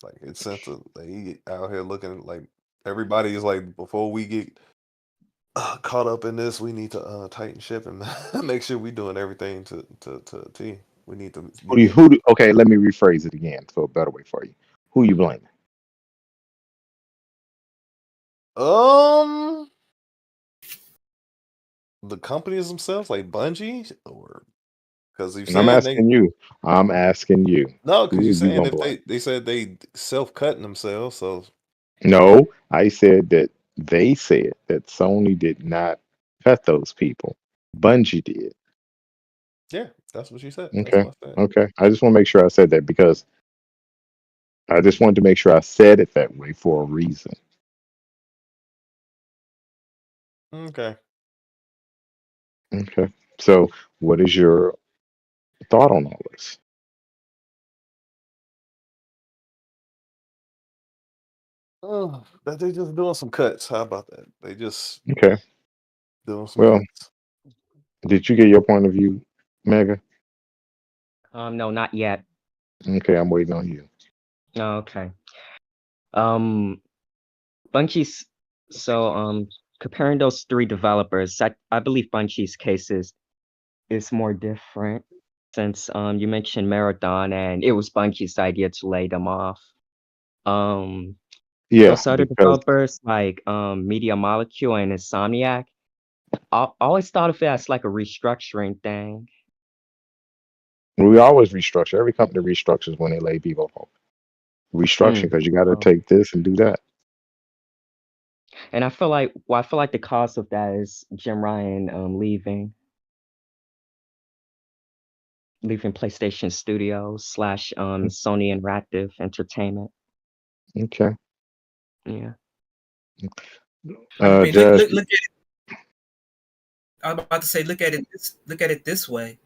Like it's sense of they out here looking like everybody is like before we get caught up in this, we need to tighten ship and make sure we doing everything to a T. We need to be getting. Okay, let me rephrase it again for a better way for you. Who you blaming? Um, the companies themselves, like Bungie, or because you're And I'm saying they asking you. I'm asking you. no, because Who you're are you saying gonna if blame? they said they self cutting themselves, so No, I said that they said that Sony did not cut those people. Bungie did. yeah, that's what she said. That's Okay. what I said. Okay. I just want to make sure I said that because I just wanted to make sure I said it that way for a reason. Okay. Okay. So, what is your thought on all this? Oh, that they just doing some cuts. How about that? They just Okay. doing some Well, cuts. did you get your point of view, Mega? No, not yet. Okay, I'm waiting on you. Okay. Um, Bungie's so comparing those three developers, I believe Bungie's case is more different since you mentioned Marathon and it was Bungie's idea to lay them off. Um, Yeah, those other because developers like Media Molecule and Insomniac, I always thought of it as like a restructuring thing. we always restructure. Every company restructures when they lay people off. Restructuring Mm. because you got to Um, take this and do that. and I feel like the cause of that is Jim Ryan leaving PlayStation Studios slash Sony Interactive Entertainment. Okay. Yeah. I mean, Jazz, look at it. I was about to say, look at it this way.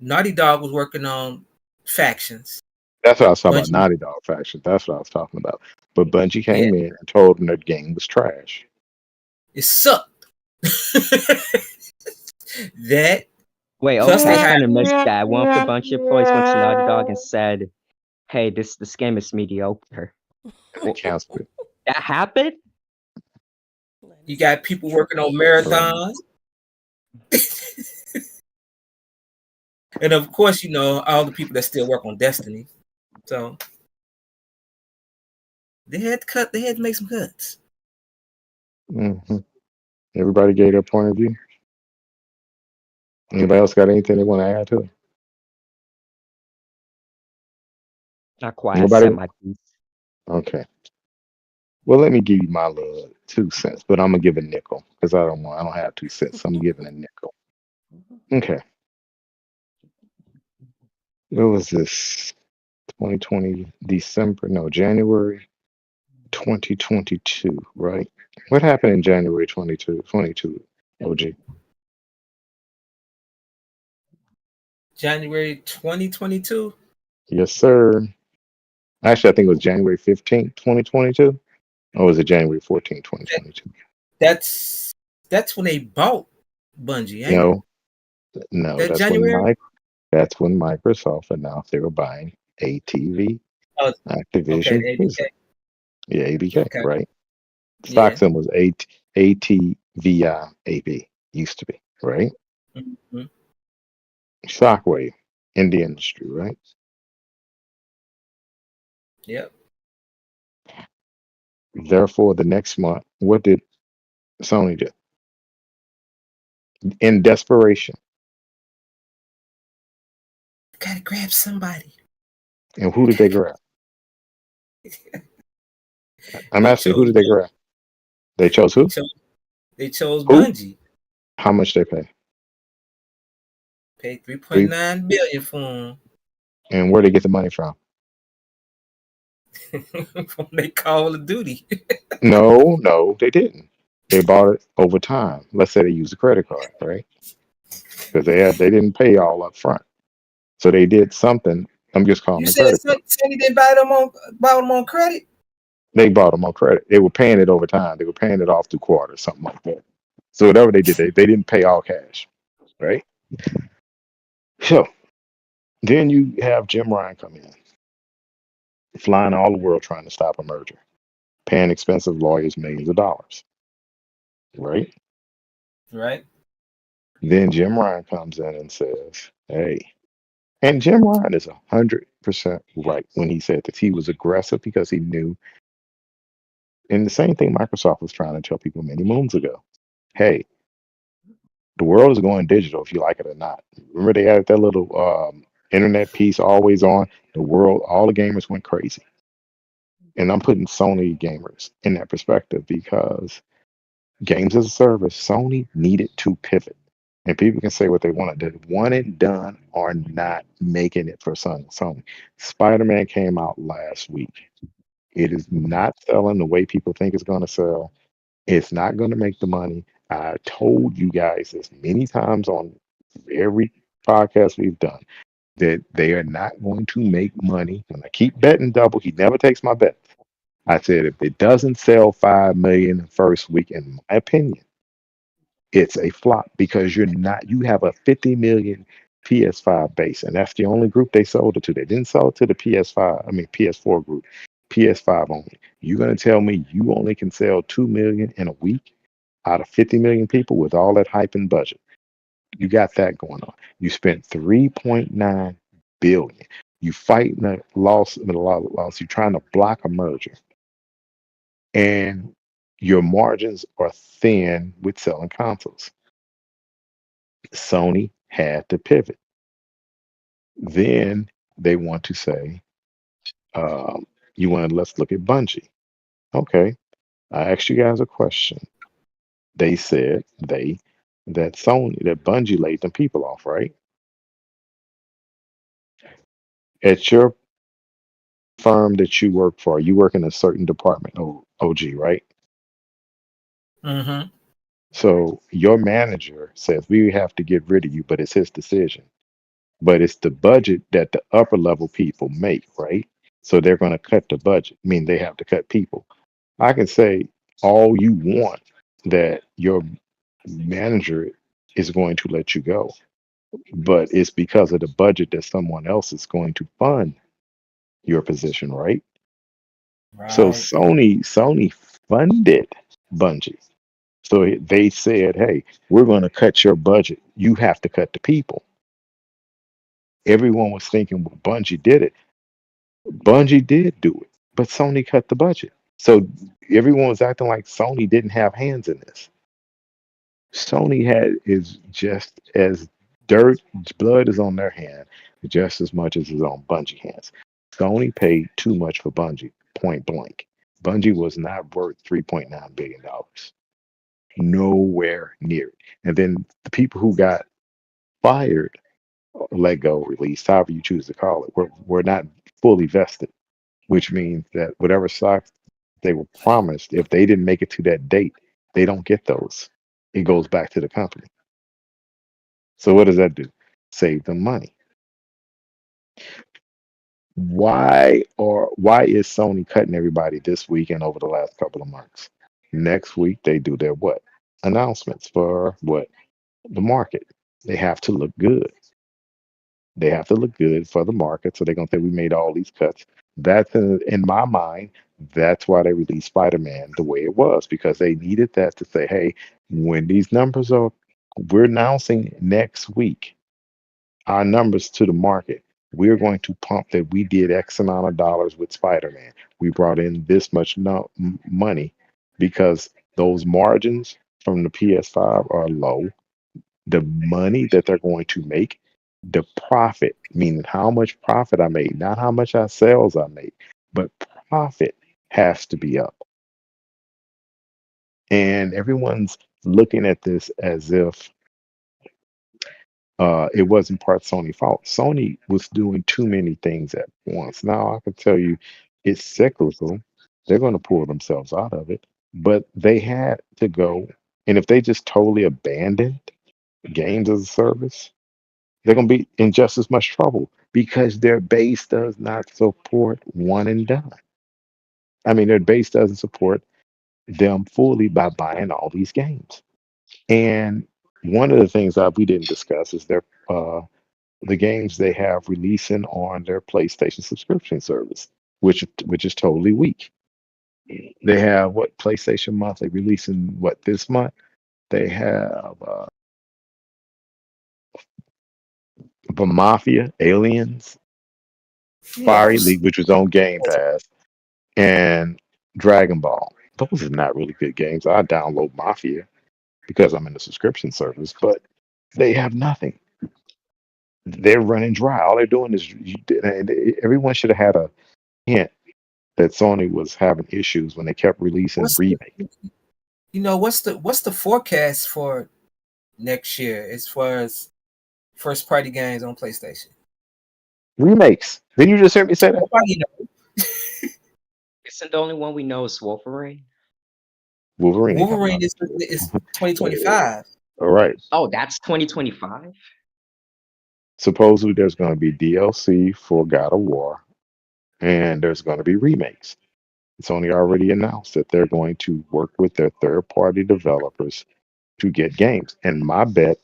Naughty Dog was working on factions. that's what I was talking about. Bungie, Naughty Dog faction. That's what I was talking about. But Bungie yeah, came in and told them that game was trash. it sucked. That Wait, plus okay, they I had kind of missed that. One of the Bungie employees went to Naughty Dog and said, "Hey, this game is mediocre." And they Well, canceled it. that happened? that you is got actually people working true. on Right. marathons, and of course, all the people that still work on Destiny. So they had to make some cuts. Hmm. Everybody gave their point of view. Anybody else got anything they want to add to it? Not quiet, Nobody. said my piece. Okay. Well, let me give you my little 2 cents, but I'm gonna give a nickel because I don't have 2 cents. So I'm giving a nickel. Okay. What was this? 2020 December? No, January 2022. Right. What happened in January 22? OG. January 2022. Yes, sir. Actually, I think it was January 15th, 2022. Or was it January 14th, That, 2022? that's when they bought Bungie, ain't it? No, no, That January? that's when Microsoft announced they were buying ATV, Oh, okay, Activision the Blizzard. ABK. Yeah, ABK, Okay, right? Stock yeah. symbol was ATVIAB, used to be, right? Hmm. Shockwave in the industry, right? Yep. Therefore, the next month, what did Sony do? In desperation. Gotta grab somebody. And who did they grab? I'm They asking, who chose did they grab? They chose they who? chose they chose Who? Bungie. How much they pay? Paid three point Three. nine billion for And where they get the money from? them from they Call of Duty. No, no, they didn't. They bought it over time. Let's say they used a credit card, right? Because they didn't pay all up front. So they did something. I'm just calling You it said credit card. Sony didn't buy them on credit. They bought them on credit. They were paying it over time. They were paying it off through quarters, something like that. So whatever they did, they didn't pay all cash, right? So then you have Jim Ryan come in, flying all the world trying to stop a merger, paying expensive lawyers millions of dollars, right? Right. Then Jim Ryan comes in and says, "Hey," and Jim Ryan is 100% right when he said that he was aggressive because he knew, and the same thing Microsoft was trying to tell people many moons ago. Hey, the world is going digital if you like it or not. Remember they had that little internet piece always on. The world, all the gamers went crazy. And I'm putting Sony gamers in that perspective because games as a service, Sony needed to pivot. And people can say what they want. The one and done are not making it for Sony. Spider-Man came out last week. It is not selling the way people think it's going to sell. It's not going to make the money. I told you guys this many times on every podcast we've done that they are not going to make money. When I keep betting double, he never takes my bet. I said if it doesn't sell 5 million the first week, in my opinion, it's a flop because you have a 50 million PS5 base, and that's the only group they sold it to. They didn't sell it to the PS5, I mean PS4 group, PS5 only. You're gonna tell me you only can sell 2 million in a week out of 50 million people with all that hype and budget? You got that going on. You spent 3.9 billion. You fighting a loss. You're trying to block a merger, and your margins are thin with selling consoles. Sony had to pivot. Then they want to say, you want to let's look at Bungie. Okay, I asked you guys a question. They said that Bungie laid them people off, right? At your firm that you work for, you work in a certain department, OG, right? Mm-hmm. So your manager says we have to get rid of you, but it's his decision. But it's the budget that the upper level people make, right? So they're going to cut the budget. I mean, they have to cut people. I can say all you want that your manager is going to let you go, but it's because of the budget that someone else is going to fund your position, right? So Right. Sony funded Bungie. So they said, "Hey, we're going to cut your budget. You have to cut the people." Everyone was thinking, "Well, Bungie did it." Bungie did do it, but Sony cut the budget. So everyone was acting like Sony didn't have hands in this. Sony had is just as dirt, blood is on their hand just as much as is on Bungie hands. Sony paid too much for Bungie, point blank. Bungie was not worth $3.9 billion. Nowhere near it. And then the people who got fired, or let go, released, however you choose to call it, were not fully vested, which means that whatever stocks they were promised, if they didn't make it to that date, they don't get those. It goes back to the company. So what does that do? Save them money. Why is Sony cutting everybody this week and over the last couple of months? Next week they do their what? Announcements for what? The market. They have to look good. They have to look good for the market. So they're gonna say we made all these cuts. That's in my mind, that's why they released Spider-Man the way it was, because they needed that to say, hey, when these numbers are we're announcing next week our numbers to the market. We're going to pump that we did X amount of dollars with Spider-Man. We brought in this much money because those margins from the PS5 are low. The money that they're going to make, the profit, meaning how much profit I made, not how much sales I made, but profit has to be up. And everyone's looking at this as if it wasn't part Sony fault. Sony was doing too many things at once. Now I can tell you it's cyclical. They're going to pull themselves out of it, but they had to go. And if they just totally abandoned games as a service, they're going to be in just as much trouble because their base does not support one and done. I mean, their base doesn't support them fully by buying all these games. And one of the things that we didn't discuss is the games they have releasing on their PlayStation subscription service, which is totally weak. They have what PlayStation Monthly releasing what this month? They have the Mafia, Aliens, Yeah, Fire League, which was on Game Pass, and Dragon Ball. Those are not really good games. I download Mafia because I'm in the subscription service, but they have nothing. They're running dry. All they're doing is everyone should have had a hint that Sony was having issues when they kept releasing what's the remakes. what's the forecast for next year as far as first party games on PlayStation? Remakes. Didn't you just hear me say that? Nobody know. Isn't the only one we know is Wolverine? Wolverine ain't coming Wolverine out is this year. is 2025. All right. Oh, that's 2025? Supposedly there's going to be DLC for God of War, and there's going to be remakes. Sony already announced that they're going to work with their third-party developers to get games. And my bet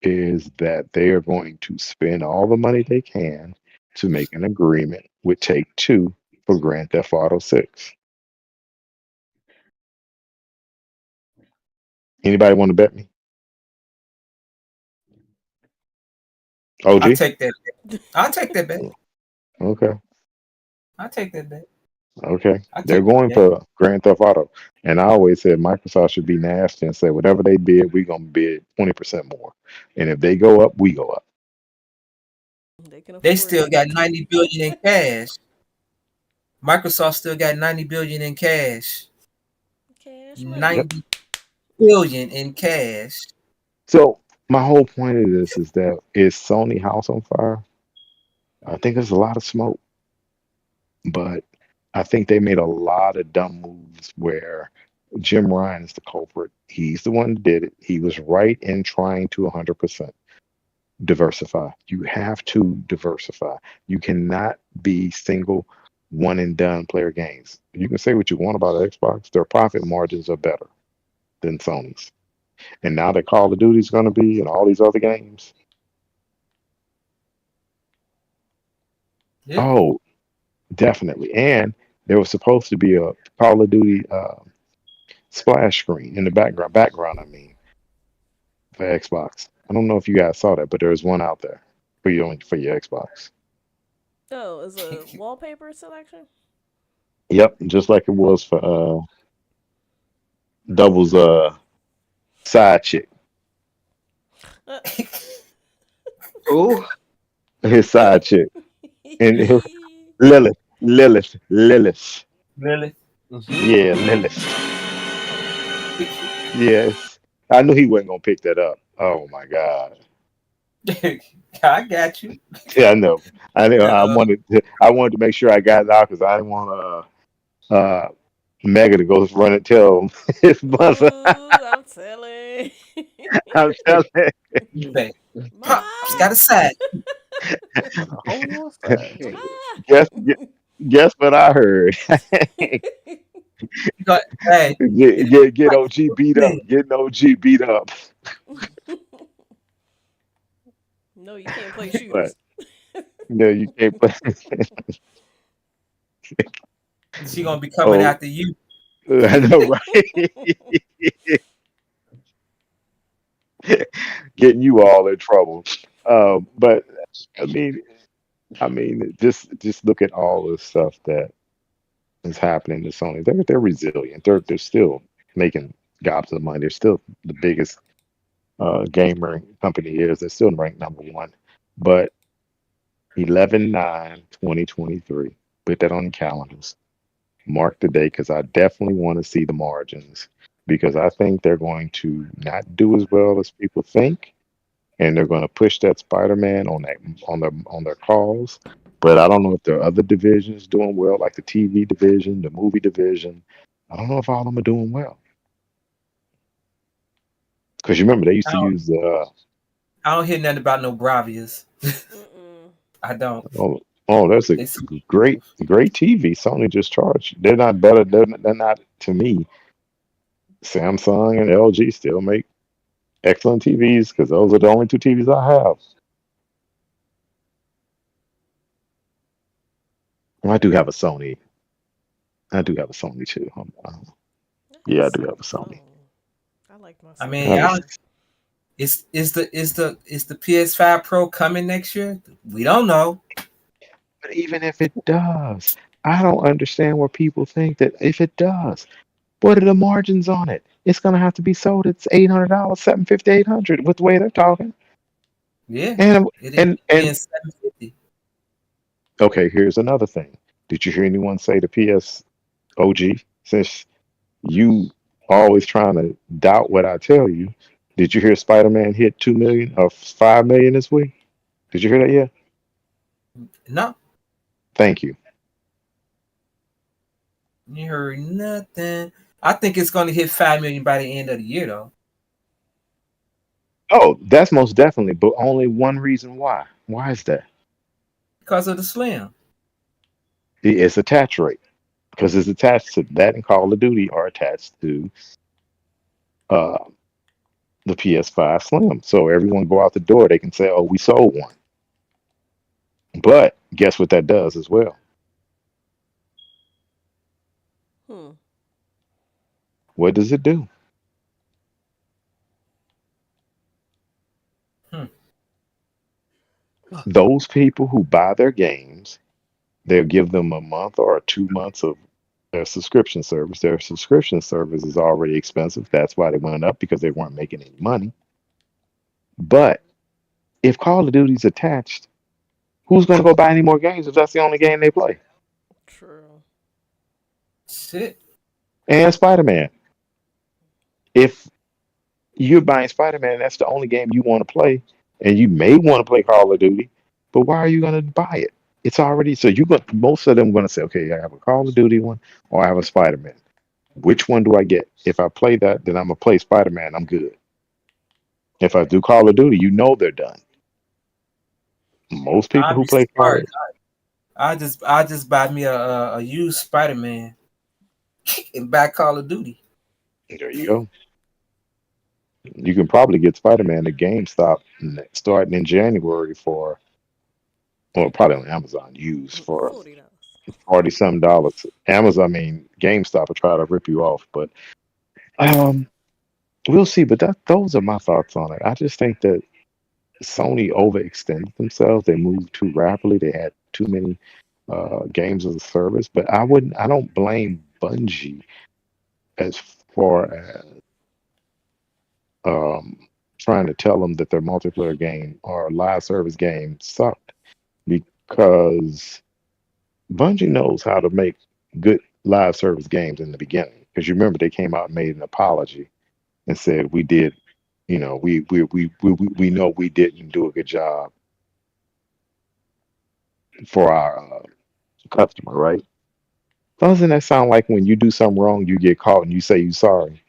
is that they are going to spend all the money they can to make an agreement with Take Two for Grand Theft Auto 6. Anybody want to bet me? I'll OG? take that. I'll take that bet. Okay. I'll take that bet. Okay. I'll They're take that going bet. for Grand Theft Auto. And I always said Microsoft should be nasty and say whatever they bid, we're gonna bid 20% more. And if they go up, we go up. They can They afford still it. got 90 billion in cash. Microsoft still got 90 billion in cash. Cash money. Yep. 90 billion in cash. So my whole point of this is that is Sony house on fire? I think there's a lot of smoke, but I think they made a lot of dumb moves where Jim Ryan is the culprit. He's the one that did it. He was right in trying to 100% diversify. You have to diversify. You cannot be single one and done player games. You can say what you want about Xbox, their profit margins are better than Sony's. And now that Call of Duty is going to be and all these other games. Yeah. Oh, definitely. And there was supposed to be a Call of Duty splash screen in the background, I mean, for Xbox. I don't know if you guys saw that, but there's one out there for your Xbox. Oh, is a wallpaper selection? Yep, just like it was for Double's side chick, Uh, Oh, his side chick, and Lilith. Really? Yeah, Lilith. Yes. I knew he wasn't gonna pick that up. Oh my God. I got you. Yeah, I know. I know. Uh, I wanted to make sure I got it out because I didn't want Mega to go run and tell his mother. Ooh, I'm telling. I'm telling you say, Pops Ma, got a side. A whole side ma. chick. guess guess what I heard. You got, hey, it Get like OG beat up. man. Getting OG beat up. No, you can't play But shooters. no, you can't play. She gonna be coming Oh, after you. I know, right? Getting you all in trouble. But I mean, just look at all the stuff that is happening to Sony. They're resilient. They're still making gobs of money. They're still the biggest gamer company is. They're still ranked number one. But 11/9/2023. Put that on the calendars. Mark the day because I definitely want to see the margins because I think they're going to not do as well as people think, and they're going to push that Spider-Man on their calls. But I don't know if there are other divisions doing well, like the TV division, the movie division. I don't know if all of them are doing well because you remember they used I to don't, use the I don't hear nothing about no Bravias. Mm-mm. I don't. oh, that's a They so great expensive. great TV. Sony just charged. They're not better. They're not to me. Samsung and LG still make excellent TVs because those are the only two TVs I have. Well, I do have a Sony. I do have a Sony too. I had a Yeah, I do have a Sony. Samsung. I liked my I I mean, Sony. have a, y'all, is the PS5 Pro coming next year? We don't know. but even if it does, I don't understand where people think that if it does, what are the margins on it? It's gonna have to be sold. It's $800, 750, 800 with the way they're talking. Yeah, And it is and being 750. okay, here's another thing. Did you hear anyone say the PS OG? Since you always trying to doubt what I tell you, did you hear Spider-Man hit 2 million or 5 million this week? Did you hear that yet? No, Thank you. you heard nothing. I think it's gonna hit 5 million by the end of the year though, Oh, that's most definitely, but only one reason why. Why is that? because of the Slim. It's attach rate because it's attached to that and Call of Duty are attached to uh, the PS5 Slim. So everyone go out the door, they can say, "Oh, we sold one." But guess what that does as well? Hmm. What does it do? Hmm. Those people who buy their games, they'll give them a month or 2 months of their subscription service. Their subscription service is already expensive. That's why they went up because they weren't making any money. But if Call of Duty's attached, who's going to go buy any more games if that's the only game they play? True. Shit. And Spider Man. If you're buying Spider Man, that's the only game you want to play, and you may want to play Call of Duty, but why are you going to buy it? It's already so you got most of them going to say, okay, I have a Call of Duty one or I have a Spider Man. Which one do I get? If I play that, then I'm gonna play Spider Man. I'm good. If I do Call of Duty, you know they're done. Most people I'd who be play Call smart. of I just buy me a used Spider Man and buy Call of Duty. there you go. You can probably get Spider Man at GameStop starting in January for, well, probably on Amazon used for $40. 40 some dollars. Amazon, I mean, GameStop will try to rip you off, but um, we'll see. But those are my thoughts on it. I just think that Sony overextended themselves. They moved too rapidly. They had too many games as a service. But I don't blame Bungie as far as um, trying to tell them that their multiplayer game or live service game sucked because Bungie knows how to make good live service games in the beginning. Because you remember they came out and made an apology and said we did, we know we didn't do a good job for our customer, right? Doesn't that sound like when you do something wrong, you get caught and you say you're sorry?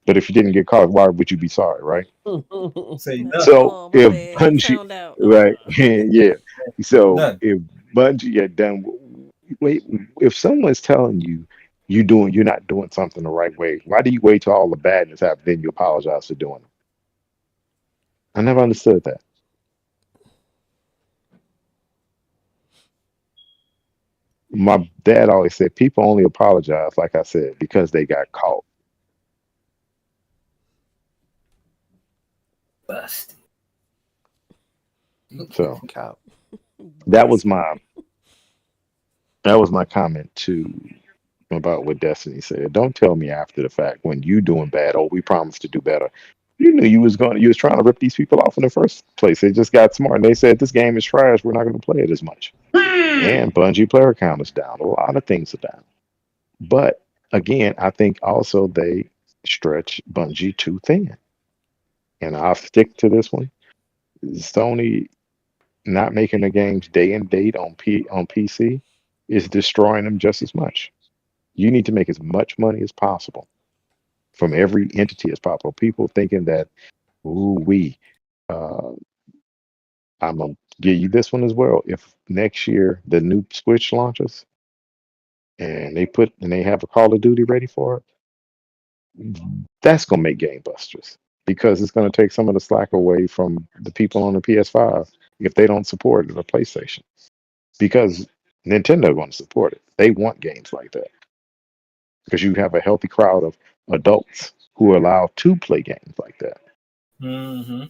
But if you didn't get caught, why would you be sorry, right? Say Like, nothing. So oh my if bad, we Bungie, found out. right, yeah. So Nothing. if Bungie had done, wait, if someone's telling you you're not doing something the right way, why do you wait till all the badness happens then you apologize for doing it? I never understood that. My dad always said people only apologize, like I said, because they got caught. Bust. So Cap. that was Busted. my that was my comment to about what Destiny said. Don't tell me after the fact when you doing bad. Oh, we promised to do better. You knew you was trying to rip these people off in the first place. They just got smart and they said this game is trash. We're not going to play it as much. And Bungie player count is down. A lot of things are down. But again, I think also they stretch Bungie too thin. And I'll stick to this one. Sony not making the games day and date on PC is destroying them just as much. You need to make as much money as possible from every entity as possible. People thinking that, ooh, uh, I'm gonna give you this one as well. If next year the new Switch launches and they have a Call of Duty ready for it, that's gonna make game busters because it's gonna take some of the slack away from the people on the PS5 if they don't support it or PlayStation because Nintendo going to support it. They want games like that because you have a healthy crowd of adults who are allowed to play games like that. Mm-hmm.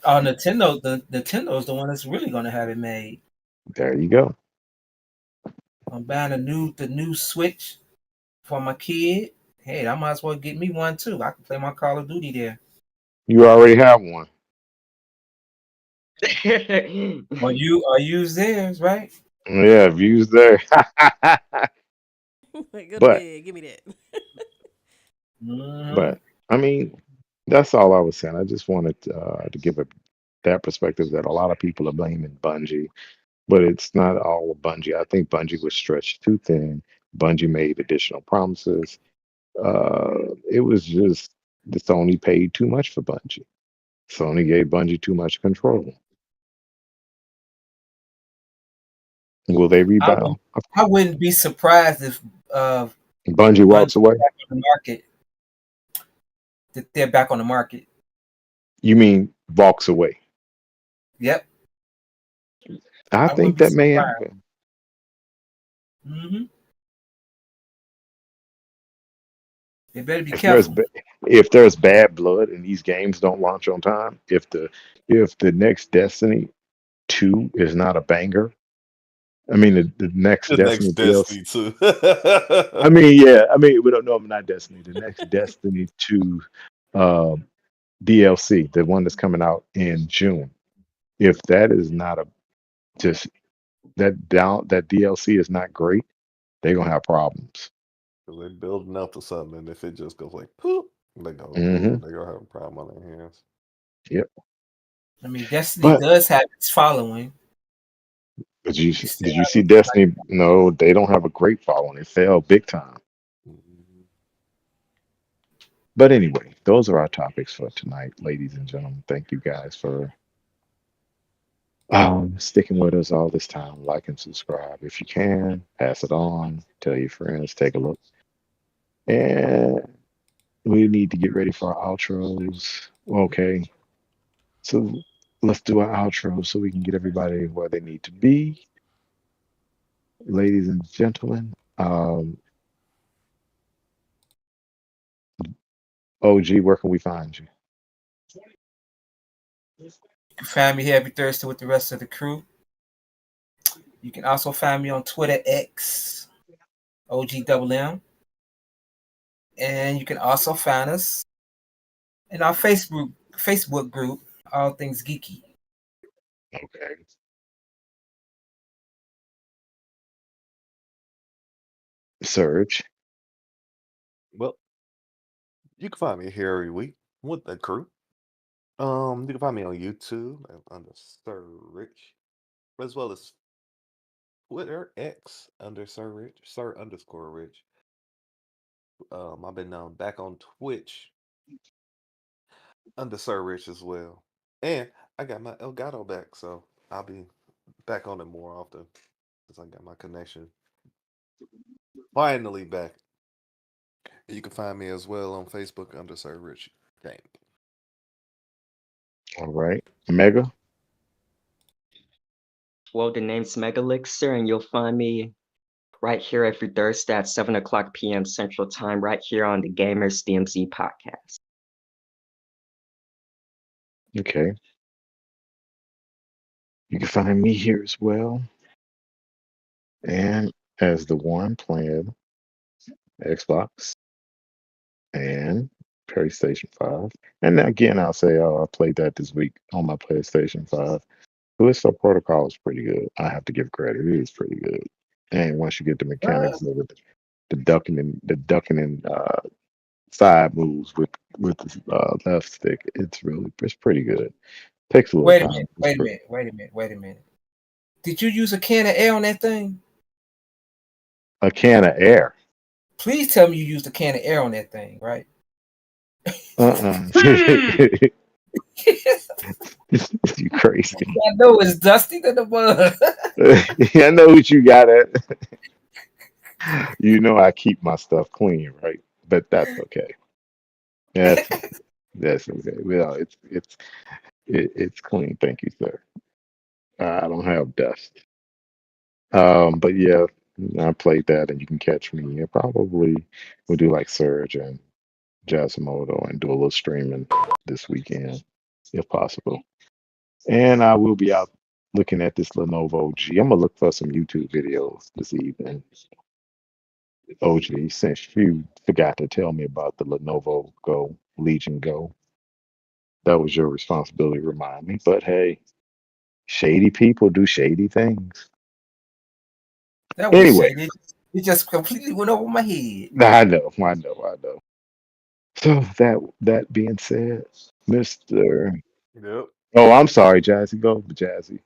Oh, Nintendo is the one that's really gonna have it made. There you go. I'm buying the new Switch for my kid. Hey, I might as well get me one too. I can play my Call of Duty there. You already have one. Or use theirs, right? Yeah, views there. Like, go to but bed. Give me that. Mm-hmm. but I mean, that's all I was saying. I just wanted to give that perspective that a lot of people are blaming Bungie, but it's not all of Bungie. I think Bungie was stretched too thin. Bungie made additional promises. It was just the Sony paid too much for Bungie. Sony gave Bungie too much control. Will they I wouldn't rebound? I wouldn't be surprised if uh Bungie Bungie walks away. back on the market. That they're back on the market. You mean walks away? Yep. I I wouldn't think be that may surprised. happen. Mm-hmm. They better be If there's careful. ba- if there's bad blood and these games don't launch on time, if the next Destiny 2 is not a banger, I mean the next The next Destiny DLC. Destiny 2. I mean, yeah, I mean we don't know. I'm not Destiny. The next Destiny 2 um, DLC, the one that's coming out in June. If that is not a just that DLC is not great, they're gonna have problems. Because they're building up to something, and if it just goes like poop, Hmm. they're gonna have a problem on their hands. Yep. I mean, Destiny But does have its following. did you It's still did you see Destiny? No, they don't have a great following. It fell big time. Mhm. But anyway, those are our topics for tonight, ladies and gentlemen. Thank you guys for sticking with us all this time. Like and subscribe if you can. Pass it on. Tell your friends. Take a look. And we need to get ready for our outros. Okay, so let's do our outro so we can get everybody where they need to be, ladies and gentlemen. OG, where can we find you? You can find me here every Thursday with the rest of the crew. You can also find me on Twitter X OG and you can also find us in our Facebook group, All Things Geeky. Okay. Surge. Well, you can find me here every week with the crew. You can find me on YouTube under Sir Rich, as well as Twitter X under Sir Rich, Sir underscore Rich. I've been back on Twitch under Sir Rich as well, and I got my Elgato back, so I'll be back on it more often since I got my connection finally back. You can find me as well on Facebook under Sir Rich Game. All right. Mega. Well, the name's Megalixer, and you'll find me right here every Thursday at 7 o'clock p.m. Central Time, right here on the Gamers DMZ podcast. Okay. You can find me here as well. And as the one playing Xbox and PlayStation 5. And again, I'll say I played that this week on my PlayStation 5. Callisto Protocol is pretty good. I have to give credit. It is pretty good. And once you get the mechanics of it, the ducking and side moves with the left stick, it's pretty good. Takes a little Wait a time. minute. It's Wait a pretty- minute. Wait a minute. Wait a minute. Did you use a can of air on that thing? A can of air. Please tell me you used a can of air on that thing, right? You crazy. I know it's dusty to the mud. I know what you got at. You know I keep my stuff clean, right? But that's okay. That's okay. Well, it's clean. Thank you, sir. I don't have dust. But yeah, I played that, and you can catch me. Probably we'll do like Surge and Jasimoto and do a little streaming this weekend, if possible. And I will be out looking at this Lenovo G. I'm gonna look for some YouTube videos this evening. OG, since you forgot to tell me about the Lenovo Go, Legion Go, that was your responsibility to remind me. But hey, shady people do shady things. That was Anyway, shady. It just completely went over my head. I know. So that being said, Mr. Yep. Oh, I'm sorry, Jazzy. Go, Jazzy.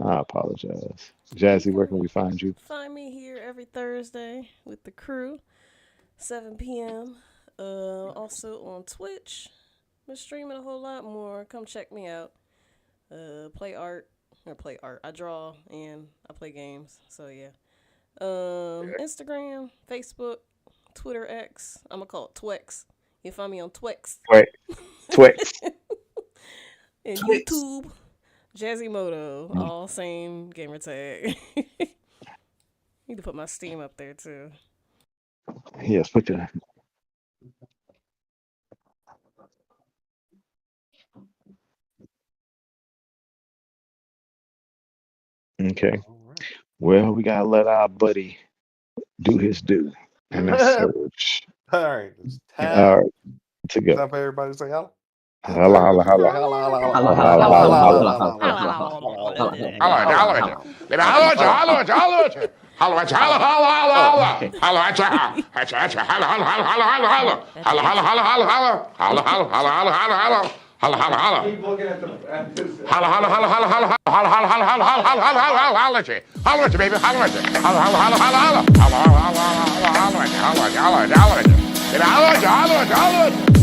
I apologize. You Jazzy, where can can we find you? find me here every Thursday with the crew, 7 p.m. Also on Twitch. Been streaming a whole lot more. Come check me out. Play art. I draw and I play games. So yeah. Instagram, Facebook, Twitter X. I'm gonna call it Twex. You find me on Twex. Twix. And Twex. YouTube, Jazimoto, all same gamer tag. Need to put my Steam up there too. Yes, put that. Okay. All right. Well, we gotta let our buddy do his due. And that's Surge. All right. It's All time. right, to go. Time for everybody to say hello. Holla, holla, holla. Holla, holla, holla, holla, Holla,